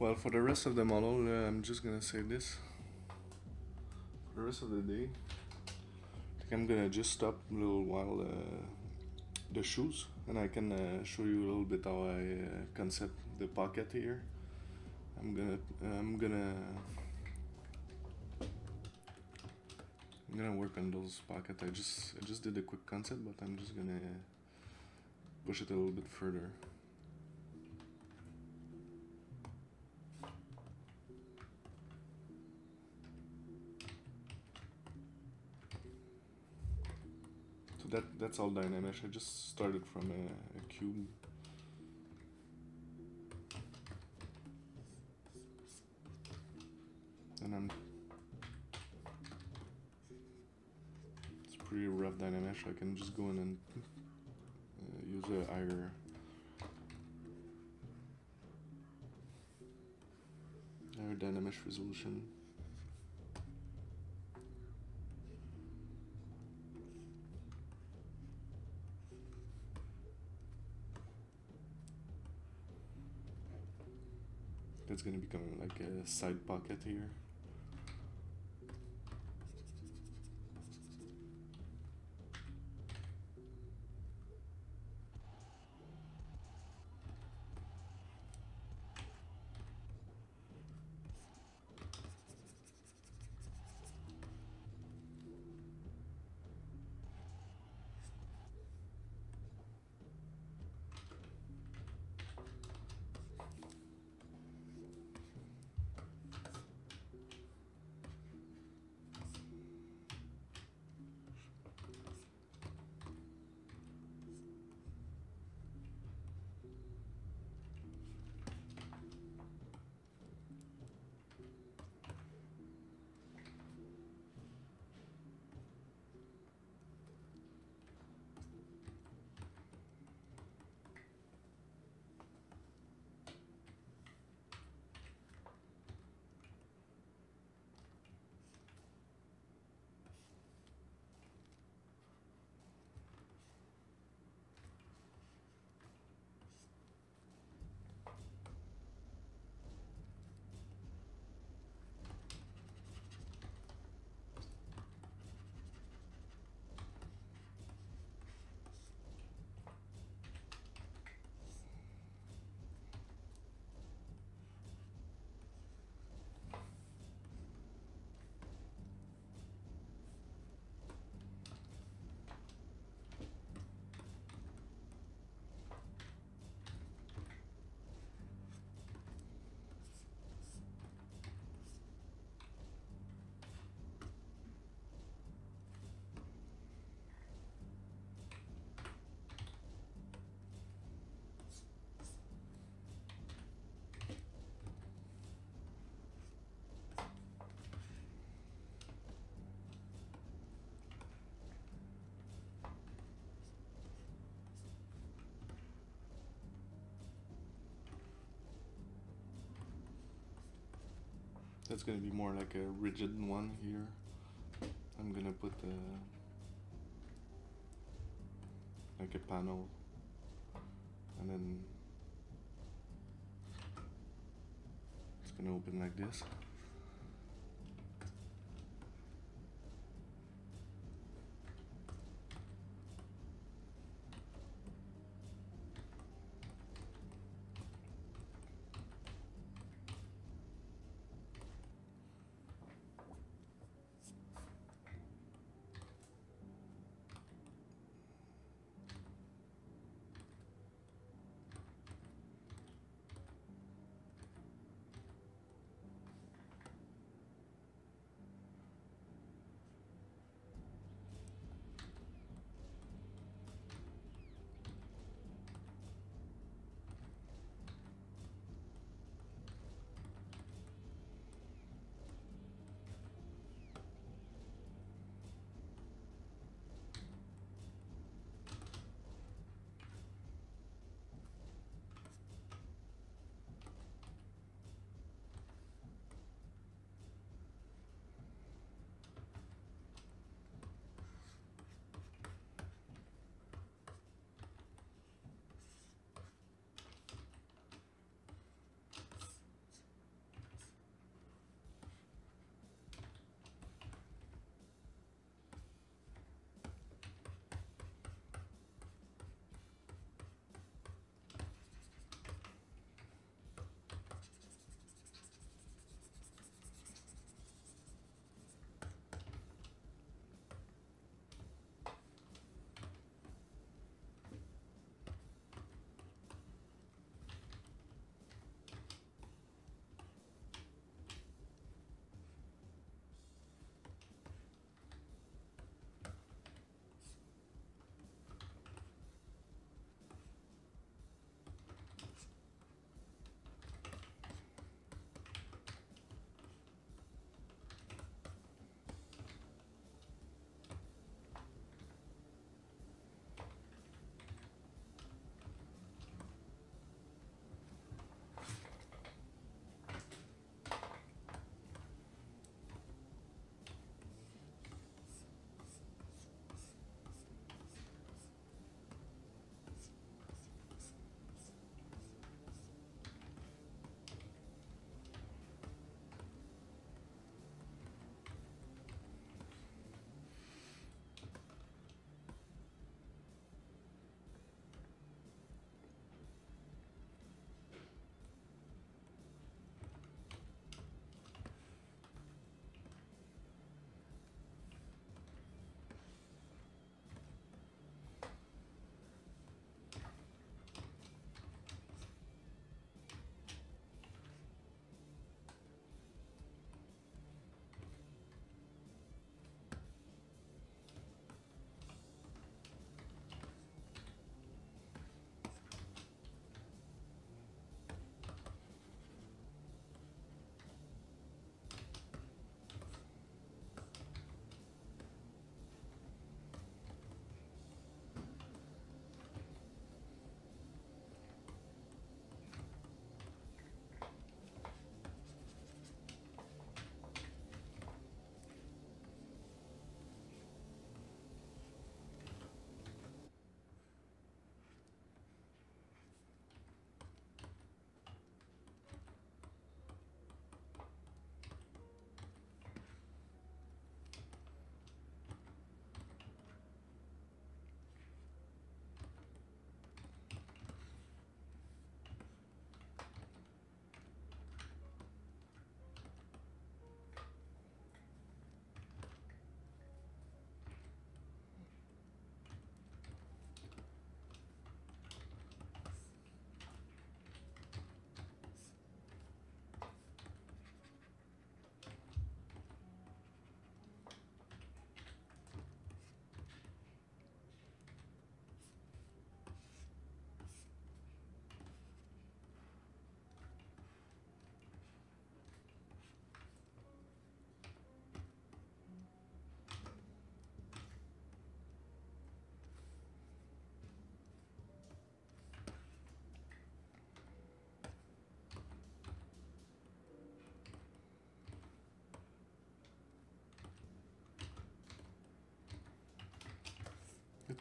Well, for the rest of the model, I'm just gonna say this. For the rest of the day, I think I'm gonna just stop a little while the shoes, and I can show you a little bit how I concept the pocket here. I'm gonna work on those pockets. I just did a quick concept, but I'm just gonna push it a little bit further. So that's all Dynamesh. I just started from a cube. And it's pretty rough Dynamesh. I can just go in and use a higher Dynamesh resolution. That's gonna become like a side pocket here. That's gonna be more like a rigid one here. I'm gonna put like a panel, and then it's gonna open like this.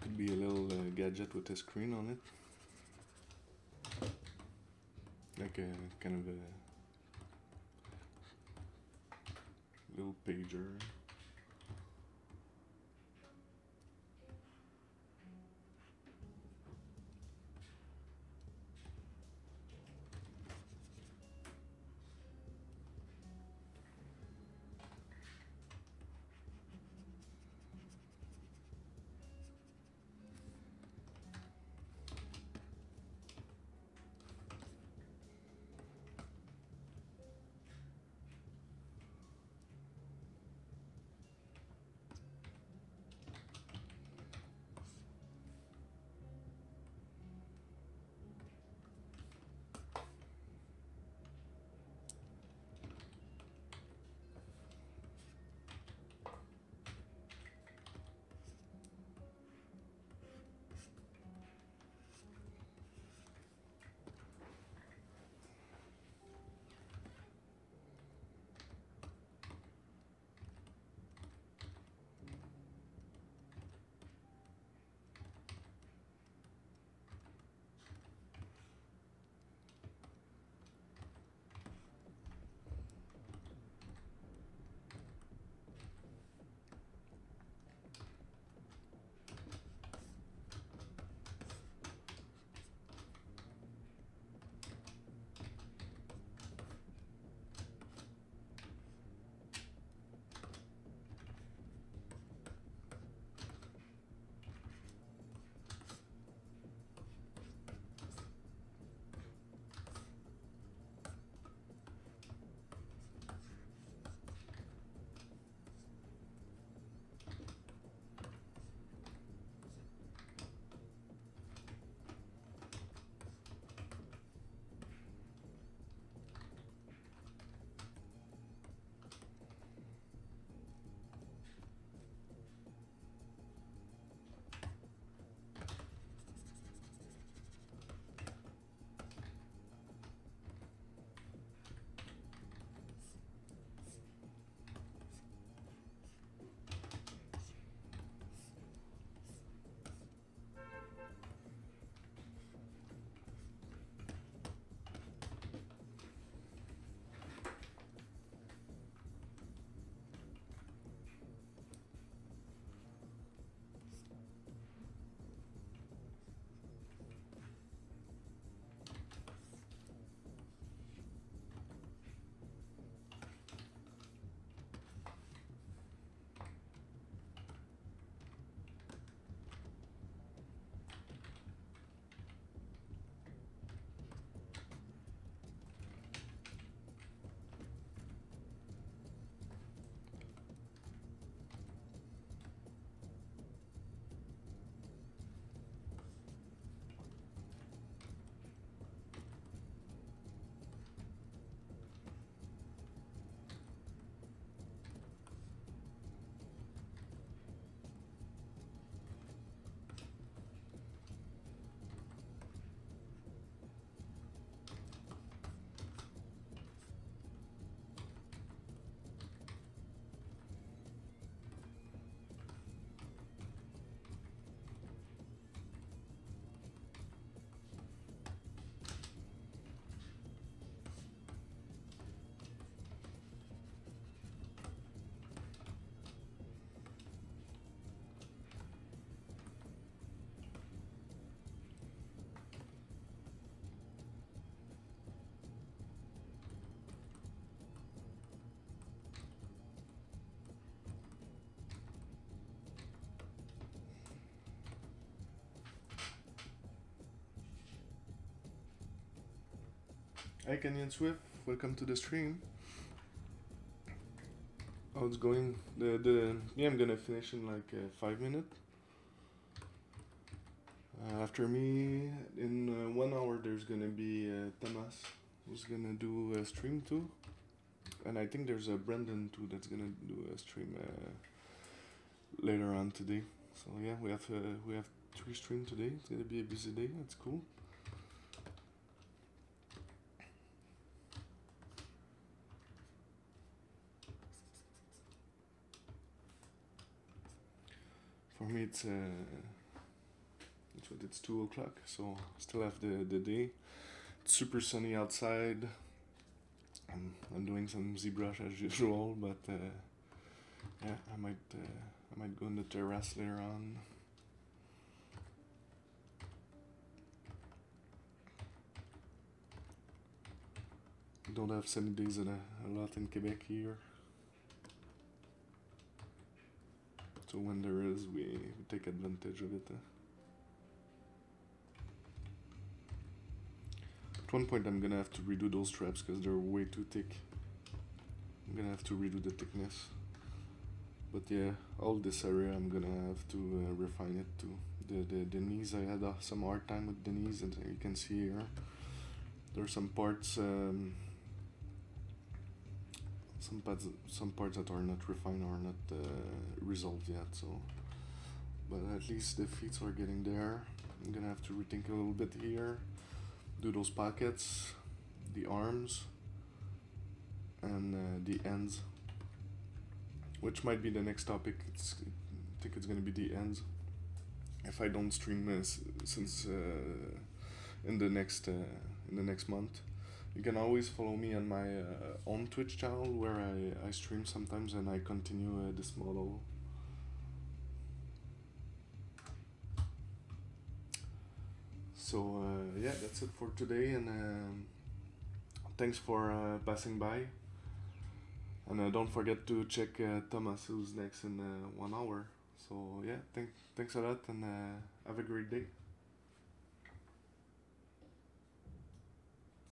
Could be a little gadget with a screen on it, like a kind of a little pager. Hi Canyon Swift, welcome to the stream. How it's going? Yeah, I'm gonna finish in like 5 minutes. After me, in 1 hour, there's gonna be Thomas, who's gonna do a stream too, and I think there's a Brendan too that's gonna do a stream later on today. So yeah, we have 3 streams today. It's gonna be a busy day. That's cool. For me, it's it's 2 o'clock, so still have the day. It's super sunny outside. I'm doing some ZBrush as usual, but yeah, I might go on the terrace later on. Don't have sunny days a lot in Quebec here, so when there is, we take advantage of it. At one point I'm gonna have to redo those straps because they're way too thick. I'm gonna have to redo the thickness. But yeah, all this area I'm gonna have to refine it too. The knees, I had some hard time with the knees, and you can see here there are some parts some parts that are not refined or not resolved yet, so but at least the feet are getting there. I'm gonna have to rethink a little bit here, do those pockets, the arms, and the ends, which might be the next topic. I think it's gonna be the ends if I don't stream since in the next month. You can always follow me on my own Twitch channel where I stream sometimes and I continue this model. So yeah, that's it for today, and thanks for passing by. And don't forget to check Thomas, who's next in 1 hour. So yeah, thanks a lot, and have a great day.